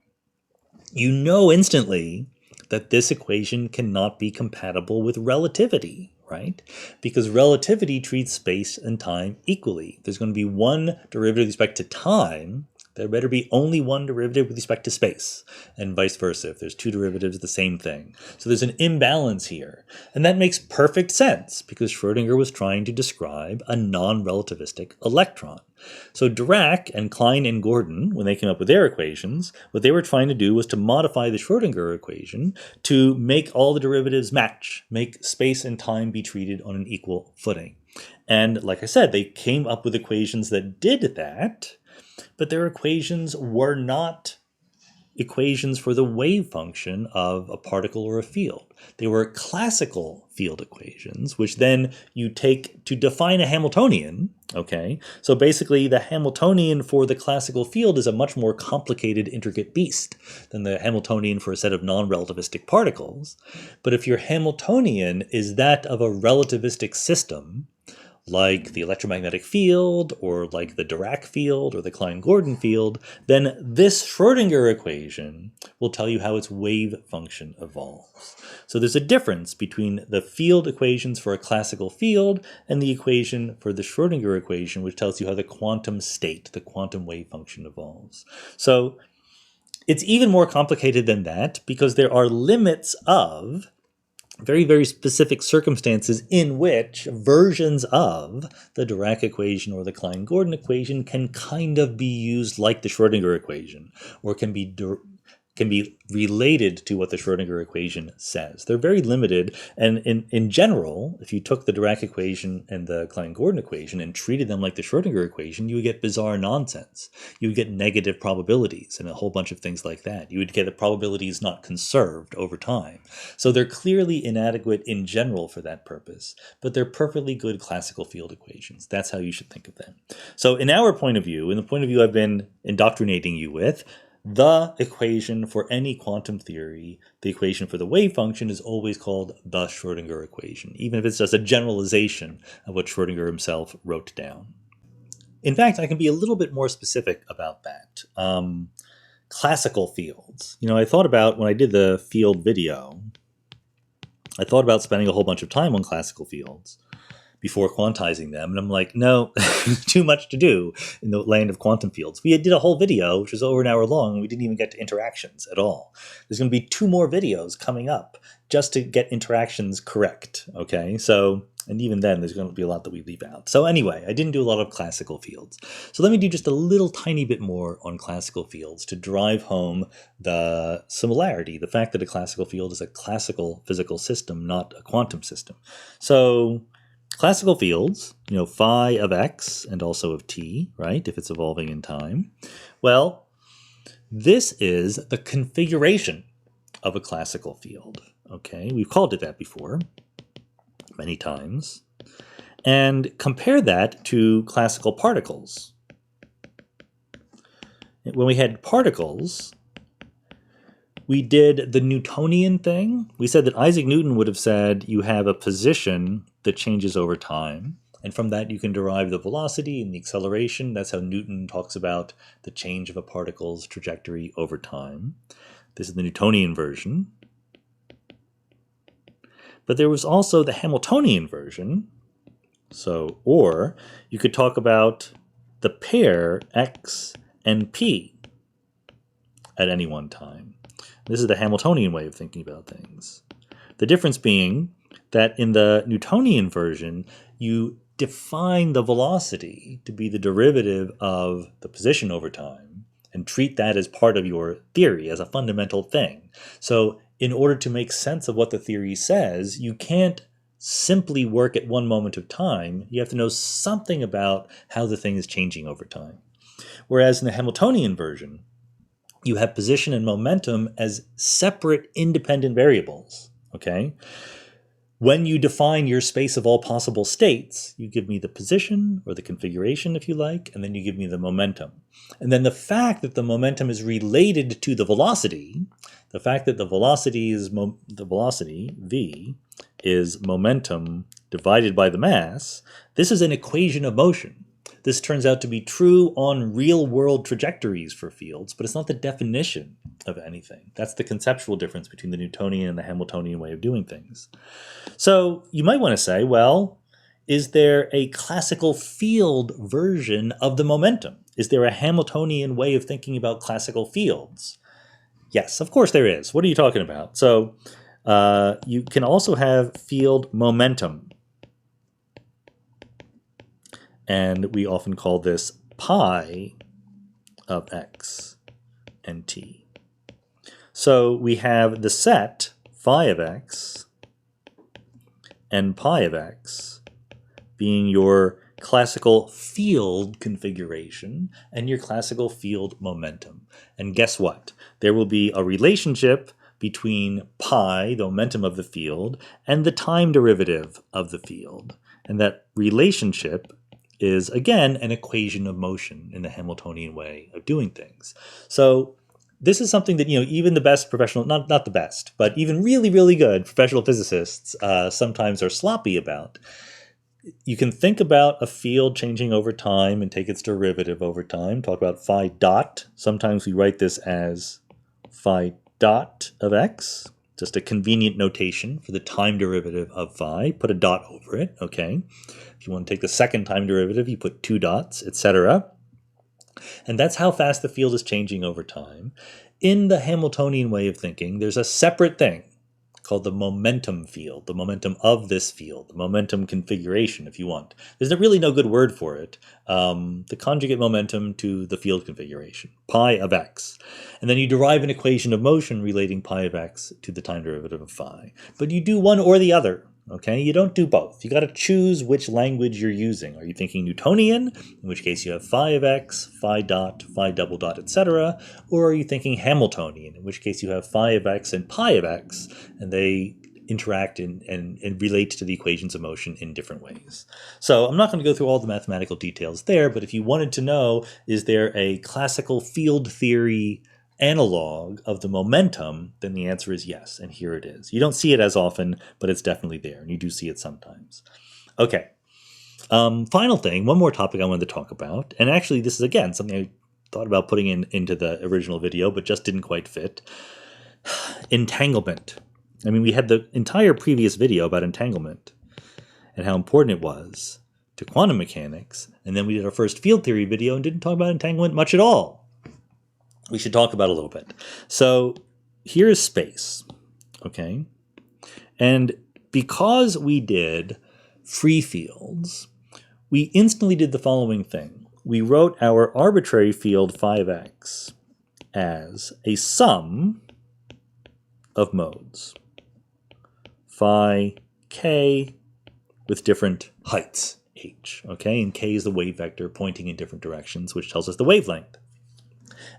You know instantly that this equation cannot be compatible with relativity, right? Because relativity treats space and time equally. There's going to be one derivative with respect to time. There better be only one derivative with respect to space, and vice versa. If there's two derivatives, the same thing. So there's an imbalance here. And that makes perfect sense, because Schrödinger was trying to describe a non-relativistic electron. So Dirac and Klein and Gordon, when they came up with their equations, what they were trying to do was to modify the Schrödinger equation to make all the derivatives match, make space and time be treated on an equal footing. And like I said, they came up with equations that did that, but their equations were not equations for the wave function of a particle or a field. They were classical field equations, which then you take to define a Hamiltonian, okay? So basically the Hamiltonian for the classical field is a much more complicated, intricate beast than the Hamiltonian for a set of non-relativistic particles. But if your Hamiltonian is that of a relativistic system, like the electromagnetic field, or like the Dirac field, or the Klein-Gordon field, then this Schrödinger equation will tell you how its wave function evolves. So there's a difference between the field equations for a classical field and the equation for the Schrödinger equation, which tells you how the quantum state, the quantum wave function evolves. So it's even more complicated than that, because there are limits of very, very specific circumstances in which versions of the Dirac equation or the Klein-Gordon equation can kind of be used like the Schrödinger equation, or can be related to what the Schrödinger equation says. They're very limited, and in general, if you took the Dirac equation and the Klein-Gordon equation and treated them like the Schrödinger equation, you would get bizarre nonsense. You would get negative probabilities and a whole bunch of things like that. You would get the probabilities not conserved over time. So they're clearly inadequate in general for that purpose, but they're perfectly good classical field equations. That's how you should think of them. So in our point of view, in the point of view I've been indoctrinating you with, the equation for any quantum theory, the equation for the wave function, is always called the Schrödinger equation, even if it's just a generalization of what Schrödinger himself wrote down. In fact, I can be a little bit more specific about that. Classical fields. You know, I thought about, when I did the field video, I thought about spending a whole bunch of time on classical fields before quantizing them. And I'm like, no, too much to do in the land of quantum fields. We did a whole video, which was over an hour long, and we didn't even get to interactions at all. There's going to be 2 more videos coming up just to get interactions correct, okay? So, and even then, there's going to be a lot that we leave out. So anyway, I didn't do a lot of classical fields. So let me do just a little tiny bit more on classical fields to drive home the similarity, the fact that a classical field is a classical physical system, not a quantum system. So classical fields, you know, phi of x and also of t, right, if it's evolving in time. Well, this is the configuration of a classical field, okay? We've called it that before many times. And compare that to classical particles. When we had particles, we did the Newtonian thing. We said that Isaac Newton would have said you have a position that changes over time. And from that, you can derive the velocity and the acceleration. That's how Newton talks about the change of a particle's trajectory over time. This is the Newtonian version. But there was also the Hamiltonian version. So, or you could talk about the pair x and p at any one time. This is the Hamiltonian way of thinking about things. The difference being that in the Newtonian version, you define the velocity to be the derivative of the position over time and treat that as part of your theory, as a fundamental thing. So in order to make sense of what the theory says, you can't simply work at one moment of time. You have to know something about how the thing is changing over time. Whereas in the Hamiltonian version, you have position and momentum as separate independent variables, okay? When you define your space of all possible states, you give me the position or the configuration, if you like, and then you give me the momentum. And then the fact that the momentum is related to the velocity, the fact that the velocity is v, is momentum divided by the mass, this is an equation of motion. This turns out to be true on real-world trajectories for fields, but it's not the definition of anything. That's the conceptual difference between the Newtonian and the Hamiltonian way of doing things. So you might want to say, well, is there a classical field version of the momentum? Is there a Hamiltonian way of thinking about classical fields? Yes, of course there is. What are you talking about? So you can also have field momentum. And we often call this pi of x and t. So we have the set phi of x and pi of x being your classical field configuration and your classical field momentum. And guess what? There will be a relationship between pi, the momentum of the field, and the time derivative of the field. And that relationship is, again, an equation of motion in the Hamiltonian way of doing things. So this is something that, even the best professional, not the best, but even really, really good professional physicists sometimes are sloppy about. You can think about a field changing over time and take its derivative over time. Talk about phi dot. Sometimes we write this as phi dot of x, just a convenient notation for the time derivative of phi. Put a dot over it, okay? If you want to take the second time derivative, you put 2 dots, etc. And that's how fast the field is changing over time. In the Hamiltonian way of thinking, there's a separate thing called the momentum field, the momentum of this field, the momentum configuration, if you want. There's really no good word for it. The conjugate momentum to the field configuration, pi of x. And then you derive an equation of motion relating pi of x to the time derivative of phi. But you do one or the other. Okay, you don't do both. You got to choose which language you're using. Are you thinking Newtonian, in which case you have phi of x, phi dot, phi double dot, etc., or are you thinking Hamiltonian, in which case you have phi of x and pi of x, and they interact and relate to the equations of motion in different ways. So I'm not going to go through all the mathematical details there, but if you wanted to know, is there a classical field theory analog of the momentum, then the answer is yes, and here it is. You don't see it as often, but it's definitely there, and you do see it sometimes. Okay, final thing, one more topic I wanted to talk about, and actually this is, again, something I thought about putting into the original video, but just didn't quite fit. Entanglement. I mean, we had the entire previous video about entanglement and how important it was to quantum mechanics, and then we did our first field theory video and didn't talk about entanglement much at all. We should talk about it a little bit. So here is space, okay? And because we did free fields, we instantly did the following thing. We wrote our arbitrary field phi of x as a sum of modes. Phi k with different heights, h, okay? And k is the wave vector pointing in different directions, which tells us the wavelength.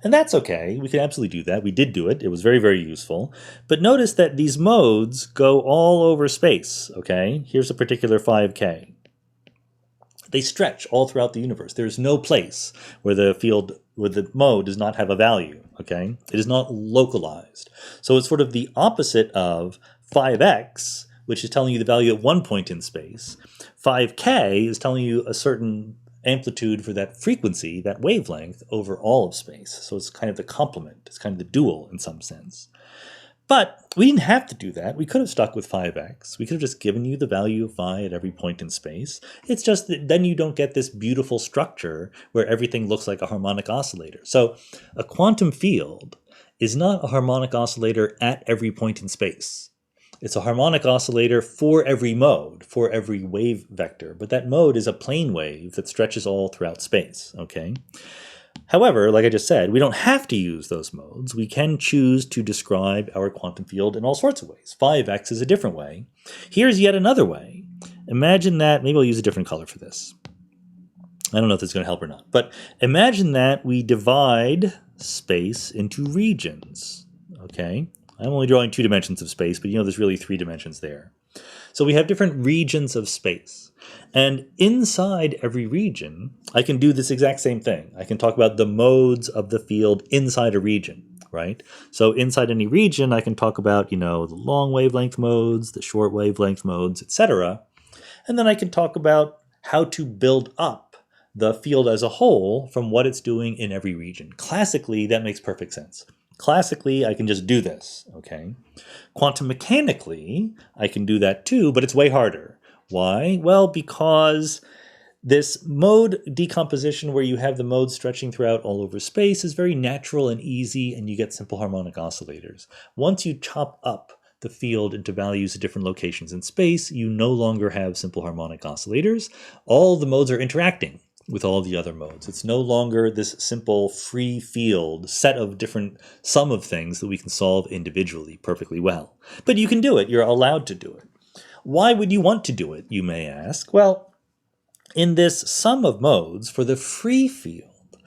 And that's okay. We can absolutely do that. We did do it. It was very, very useful. But notice that these modes go all over space, okay? Here's a particular phi of k. They stretch all throughout the universe. There's no place where the mode does not have a value, okay? It is not localized. So it's sort of the opposite of phi of x, which is telling you the value at one point in space. Phi of k is telling you a certain amplitude for that frequency, that wavelength, over all of space. So it's kind of the complement. It's kind of the dual in some sense. But we didn't have to do that. We could have stuck with 5x. We could have just given you the value of phi at every point in space. It's just that then you don't get this beautiful structure where everything looks like a harmonic oscillator. So a quantum field is not a harmonic oscillator at every point in space. It's a harmonic oscillator for every mode, for every wave vector. But that mode is a plane wave that stretches all throughout space, okay? However, like I just said, we don't have to use those modes. We can choose to describe our quantum field in all sorts of ways. 5x is a different way. Here's yet another way. Imagine that, maybe I'll use a different color for this. I don't know if this is going to help or not. But imagine that we divide space into regions, okay? I'm only drawing 2 dimensions of space, but you know there's really 3 dimensions there. So we have different regions of space. And inside every region, I can do this exact same thing. I can talk about the modes of the field inside a region, right? So inside any region, I can talk about, you know, the long wavelength modes, the short wavelength modes, etc. And then I can talk about how to build up the field as a whole from what it's doing in every region. Classically, that makes perfect sense. Classically, I can just do this, okay? Quantum mechanically, I can do that too, but it's way harder. Why? Well, because this mode decomposition where you have the modes stretching throughout all over space is very natural and easy, and you get simple harmonic oscillators. Once you chop up the field into values at different locations in space, you no longer have simple harmonic oscillators. All the modes are interacting with all the other modes. It's no longer this simple free field set of different sum of things that we can solve individually perfectly well. But you can do it. You're allowed to do it. Why would you want to do it, you may ask? Well, in this sum of modes for the free field,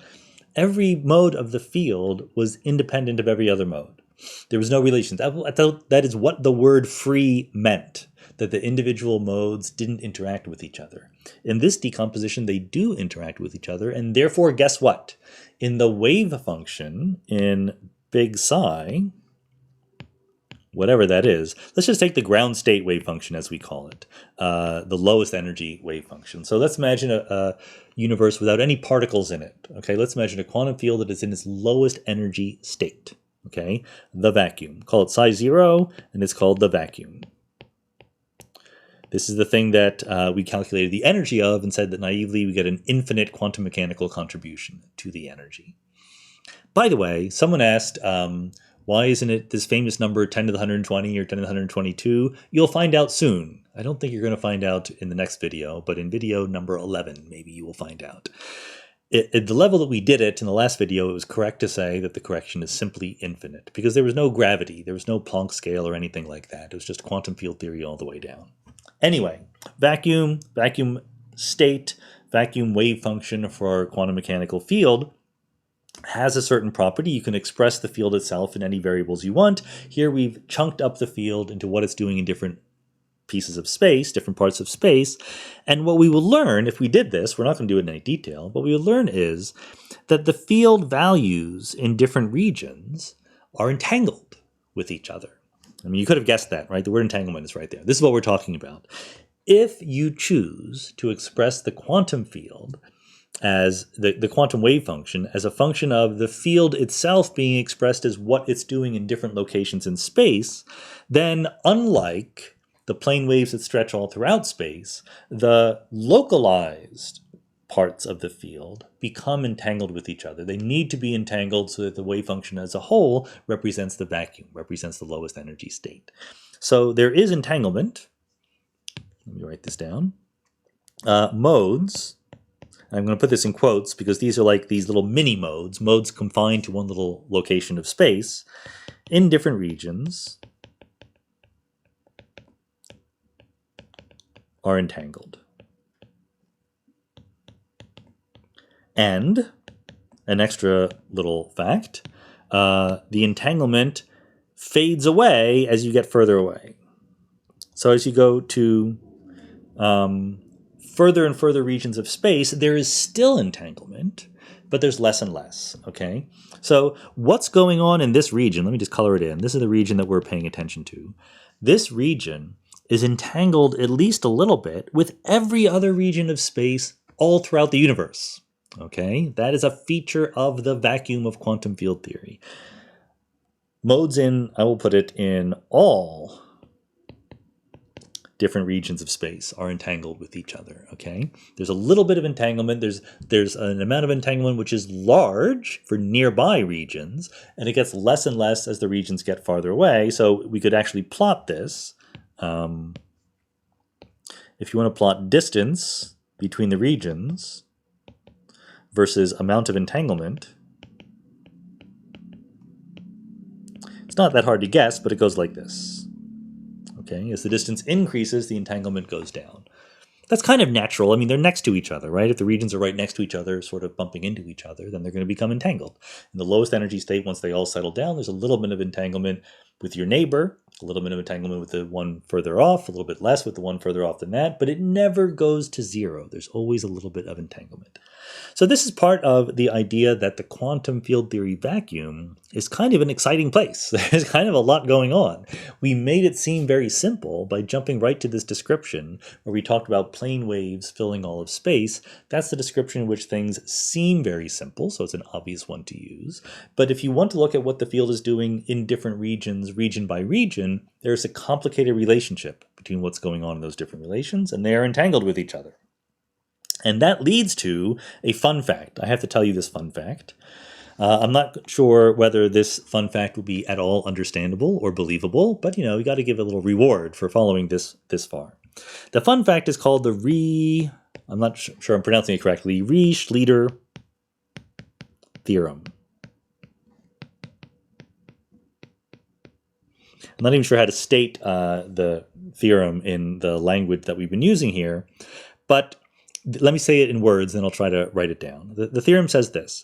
every mode of the field was independent of every other mode. There was no relation. That is what the word free meant, that the individual modes didn't interact with each other. In this decomposition, they do interact with each other, and therefore, guess what? In the wave function in big psi, whatever that is, let's just take the ground state wave function as we call it, the lowest energy wave function. So let's imagine a universe without any particles in it. Okay, let's imagine a quantum field that is in its lowest energy state. Okay, the vacuum. Call it psi 0, and it's called the vacuum. This is the thing that we calculated the energy of and said that naively we get an infinite quantum mechanical contribution to the energy. By the way, someone asked, why isn't it this famous number 10 to the 120 or 10 to the 122? You'll find out soon. I don't think you're going to find out in the next video, but in video number 11, maybe you will find out. At the level that we did it in the last video, it was correct to say that the correction is simply infinite because there was no gravity, there was no Planck scale or anything like that. It was just quantum field theory all the way down. Anyway, vacuum state, vacuum wave function for our quantum mechanical field has a certain property. You can express the field itself in any variables you want. Here we've chunked up the field into what it's doing in different pieces of space, different parts of space. And what we will learn, if we did this, we're not going to do it in any detail, what we will learn is that the field values in different regions are entangled with each other. I mean, you could have guessed that, right? The word entanglement is right there. This is what we're talking about. If you choose to express the quantum field as the quantum wave function as a function of the field itself being expressed as what it's doing in different locations in space, then unlike the plane waves that stretch all throughout space, the localized parts of the field become entangled with each other. They need to be entangled so that the wave function as a whole represents the vacuum, represents the lowest energy state. So there is entanglement. Let me write this down. Modes. I'm going to put this in quotes because these are like these little mini modes, modes confined to one little location of space in different regions are entangled. And an extra little fact, the entanglement fades away as you get further away. So as you go to further and further regions of space, there is still entanglement, but there's less and less, okay? So what's going on in this region? Let me just color it in. This is the region that we're paying attention to. This region is entangled at least a little bit with every other region of space all throughout the universe. Okay, that is a feature of the vacuum of quantum field theory. modes in, I will put it in all different regions of space are entangled with each other, okay? There's a little bit of entanglement. There's an amount of entanglement which is large for nearby regions, and it gets less and less as the regions get farther away. So we could actually plot this. If you want to plot distance between the regions versus amount of entanglement, it's not that hard to guess, but it goes like this. Okay, as the distance increases, the entanglement goes down. That's kind of natural. I mean, they're next to each other, right? If the regions are right next to each other, sort of bumping into each other, then they're going to become entangled. In the lowest energy state, once they all settle down, there's a little bit of entanglement with your neighbor, a little bit of entanglement with the one further off, a little bit less with the one further off than that, but it never goes to zero. There's always a little bit of entanglement. So this is part of the idea that the quantum field theory vacuum is kind of an exciting place. There's kind of a lot going on. We made it seem very simple by jumping right to this description where we talked about plane waves filling all of space. That's the description in which things seem very simple, so it's an obvious one to use. But if you want to look at what the field is doing in different regions, region by region, there's a complicated relationship between what's going on in those different relations, and they are entangled with each other. And that leads to a fun fact. I have to tell you this fun fact. I'm not sure whether this fun fact will be at all understandable or believable, but you know, you got to give a little reward for following this far. The fun fact is called the I'm not sure I'm pronouncing it correctly, Reeh-Schlieder Theorem. I'm not even sure how to state the theorem in the language that we've been using here, but let me say it in words, and I'll try to write it down. The theorem says this.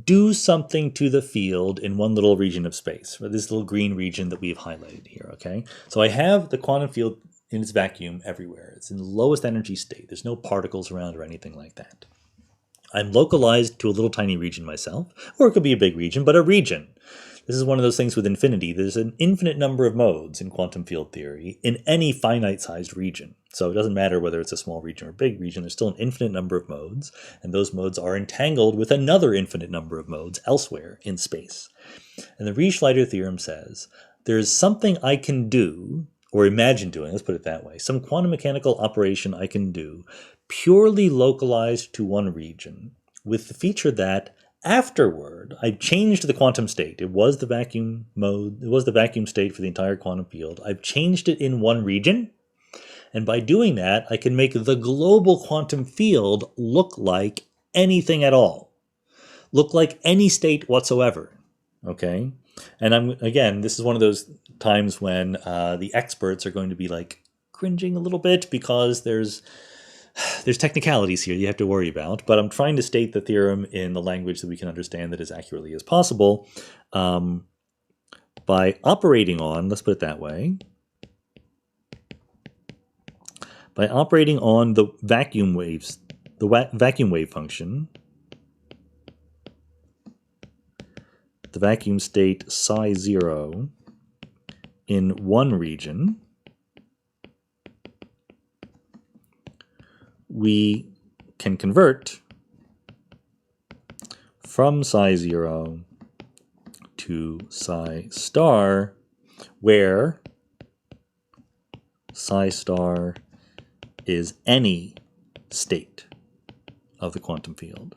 Do something to the field in one little region of space, or this little green region that we've highlighted here, okay? So I have the quantum field in its vacuum everywhere. It's in the lowest energy state. There's no particles around or anything like that. I'm localized to a little tiny region myself, or it could be a big region, but a region. This is one of those things with infinity. There's an infinite number of modes in quantum field theory in any finite-sized region. So it doesn't matter whether it's a small region or a big region, there's still an infinite number of modes, and those modes are entangled with another infinite number of modes elsewhere in space. And the Reeh-Schlieder theorem says, there's something I can do, or imagine doing, let's put it that way, some quantum mechanical operation I can do, purely localized to one region, with the feature that afterward, I've changed the quantum state. It was the vacuum mode. It was the vacuum state for the entire quantum field. I've changed it in one region. And by doing that, I can make the global quantum field look like anything at all. Look like any state whatsoever. Okay? And again, this is one of those times when the experts are going to be like cringing a little bit because there's technicalities here you have to worry about, but I'm trying to state the theorem in the language that we can understand that as accurately as possible by operating on, let's put it that way, by operating on the vacuum waves, the vacuum wave function, the vacuum state psi 0 in one region, we can convert from psi 0 to psi star, where psi star is any state of the quantum field.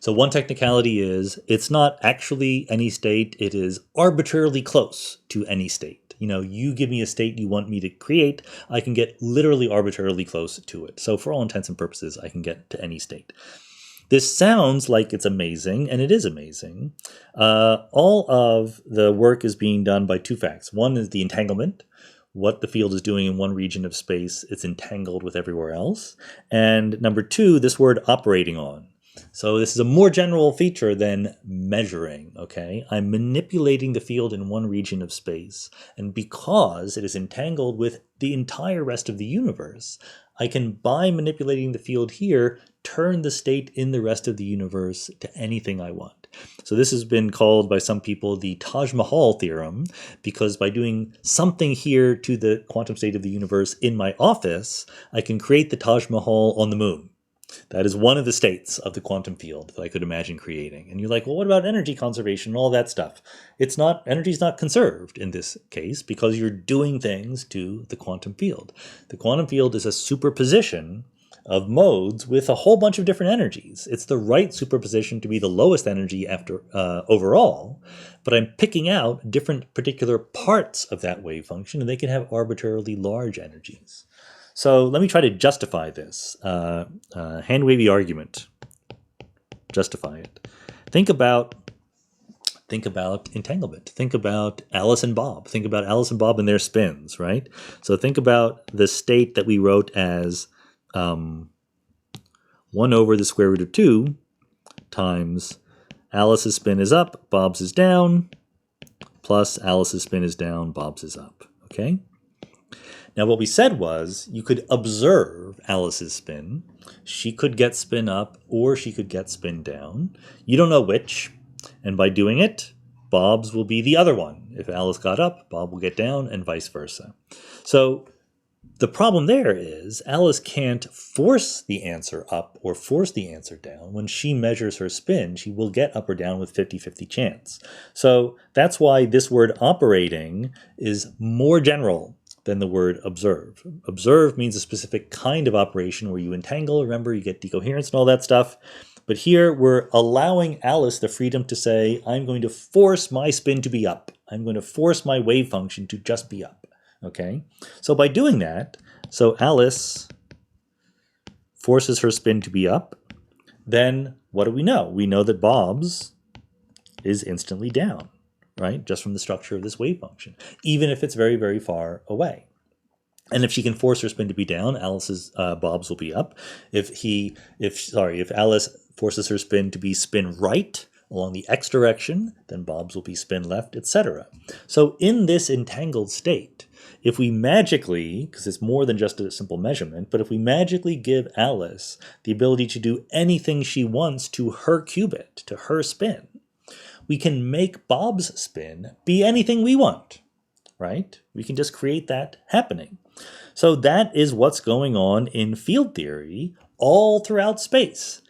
So one technicality is it's not actually any state, it is arbitrarily close to any state. You know, you give me a state you want me to create, I can get literally arbitrarily close to it. So for all intents and purposes, I can get to any state. This sounds like it's amazing, and it is amazing. All of the work is being done by two facts. One is the entanglement, what the field is doing in one region of space, it's entangled with everywhere else. And number two, this word operating on. So this is a more general feature than measuring, okay? I'm manipulating the field in one region of space, and because it is entangled with the entire rest of the universe, I can, by manipulating the field here, turn the state in the rest of the universe to anything I want. So this has been called by some people the Taj Mahal theorem, because by doing something here to the quantum state of the universe in my office, I can create the Taj Mahal on the moon. That is one of the states of the quantum field that I could imagine creating. And you're like, well, what about energy conservation and all that stuff? Energy is not conserved in this case because you're doing things to the quantum field. The quantum field is a superposition of modes with a whole bunch of different energies. It's the right superposition to be the lowest energy after overall, but I'm picking out different particular parts of that wave function, and they can have arbitrarily large energies. So let me try to justify this. Hand-wavy argument. Justify it. Think about entanglement. Think about Alice and Bob. Think about Alice and Bob and their spins, right? So think about the state that we wrote as 1 over the square root of 2 times Alice's spin is up, Bob's is down, plus Alice's spin is down, Bob's is up, okay? Now what we said was you could observe Alice's spin. She could get spin up or she could get spin down. You don't know which, and by doing it, Bob's will be the other one. If Alice got up, Bob will get down, and vice versa. So the problem there is Alice can't force the answer up or force the answer down. When she measures her spin, she will get up or down with 50-50 chance. So that's why this word operating is more general than the word observe. Observe means a specific kind of operation where you entangle. Remember, you get decoherence and all that stuff. But here we're allowing Alice the freedom to say, I'm going to force my spin to be up. I'm going to force my wave function to just be up. Okay, so by doing that, so Alice forces her spin to be up, then what do we know? We know that Bob's is instantly down, right? Just from the structure of this wave function, even if it's very, very far away. And if she can force her spin to be down, Bob's will be up. If Alice forces her spin to be spin right along the x direction, then Bob's will be spin left, etc. So in this entangled state, if we magically, because it's more than just a simple measurement, but if we magically give Alice the ability to do anything she wants to her qubit, to her spin, we can make Bob's spin be anything we want, right? We can just create that happening. So that is what's going on in field theory all throughout space.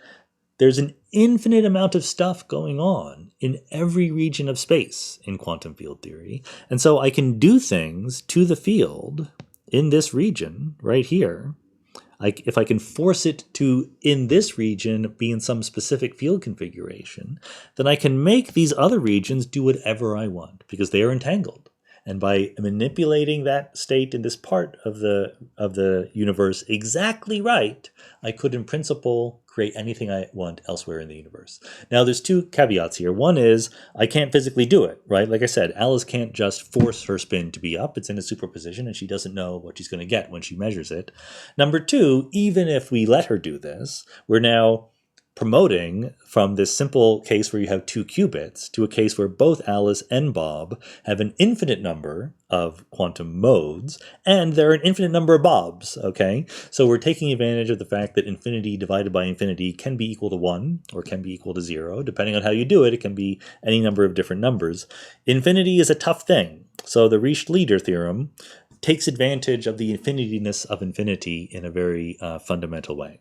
There's an infinite amount of stuff going on in every region of space in quantum field theory. And so I can do things to the field in this region right here. If I can force it to, in this region, be in some specific field configuration, then I can make these other regions do whatever I want because they are entangled. And by manipulating that state in this part of the universe exactly right, I could, in principle, create anything I want elsewhere in the universe. Now, there's two caveats here. One is I can't physically do it, right? Like I said, Alice can't just force her spin to be up. It's in a superposition, and she doesn't know what she's going to get when she measures it. Number two, even if we let her do this, we're now promoting from this simple case where you have two qubits to a case where both Alice and Bob have an infinite number of quantum modes, and there are an infinite number of Bobs, okay? So we're taking advantage of the fact that infinity divided by infinity can be equal to 1 or can be equal to 0. Depending on how you do it, it can be any number of different numbers. Infinity is a tough thing. So the Reeh-Schlieder Theorem takes advantage of the infinityness of infinity in a very fundamental way.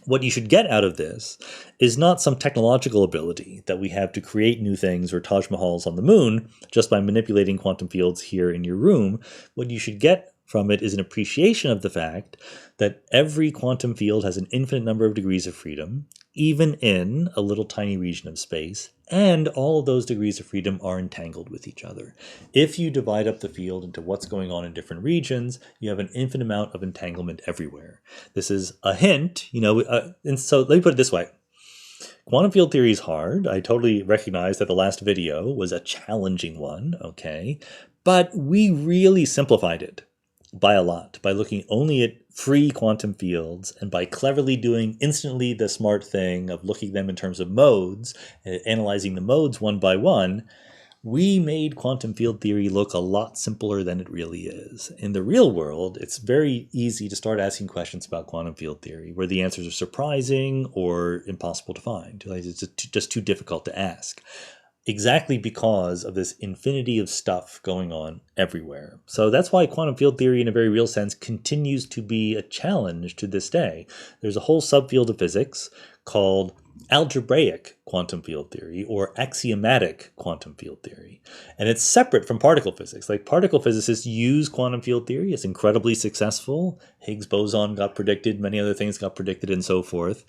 What you should get out of this is not some technological ability that we have to create new things or Taj Mahals on the moon just by manipulating quantum fields here in your room. What you should get from it is an appreciation of the fact that every quantum field has an infinite number of degrees of freedom, even in a little tiny region of space, and all of those degrees of freedom are entangled with each other. If you divide up the field into what's going on in different regions, you have an infinite amount of entanglement everywhere. This is a hint, and so let me put it this way. Quantum field theory is hard. I totally recognize that the last video was a challenging one, okay? But we really simplified it by a lot, by looking only at free quantum fields and by cleverly doing instantly the smart thing of looking at them in terms of modes, and analyzing the modes one by one. We made quantum field theory look a lot simpler than it really is. In the real world, it's very easy to start asking questions about quantum field theory where the answers are surprising or impossible to find. Like, it's just too difficult to ask. exactly because of this infinity of stuff going on everywhere. So that's why quantum field theory, in a very real sense, continues to be a challenge to this day. There's a whole subfield of physics called algebraic quantum field theory or axiomatic quantum field theory. And it's separate from particle physics. Like, particle physicists use quantum field theory. It's incredibly successful. Higgs boson got predicted, many other things got predicted, and so forth.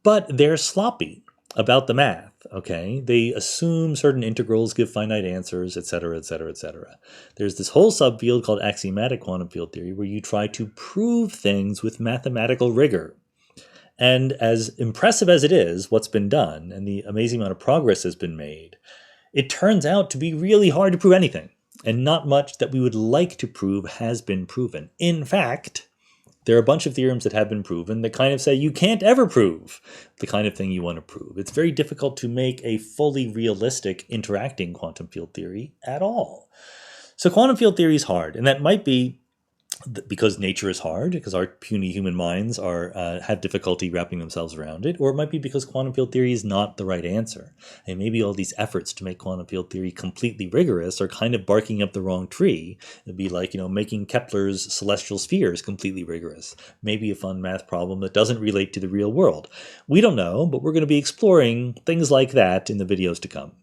But they're sloppy about the math, okay? They assume certain integrals give finite answers, etc., etc., etc. There's this whole subfield called axiomatic quantum field theory where you try to prove things with mathematical rigor. And as impressive as it is, what's been done, and the amazing amount of progress has been made, it turns out to be really hard to prove anything. And not much that we would like to prove has been proven. In fact, there are a bunch of theorems that have been proven that kind of say you can't ever prove the kind of thing you want to prove. It's very difficult to make a fully realistic interacting quantum field theory at all. So quantum field theory is hard, and that might be because nature is hard, because our puny human minds have difficulty wrapping themselves around it, or it might be because quantum field theory is not the right answer. And maybe all these efforts to make quantum field theory completely rigorous are kind of barking up the wrong tree. It'd be like, making Kepler's celestial spheres completely rigorous. Maybe a fun math problem that doesn't relate to the real world. We don't know, but we're going to be exploring things like that in the videos to come.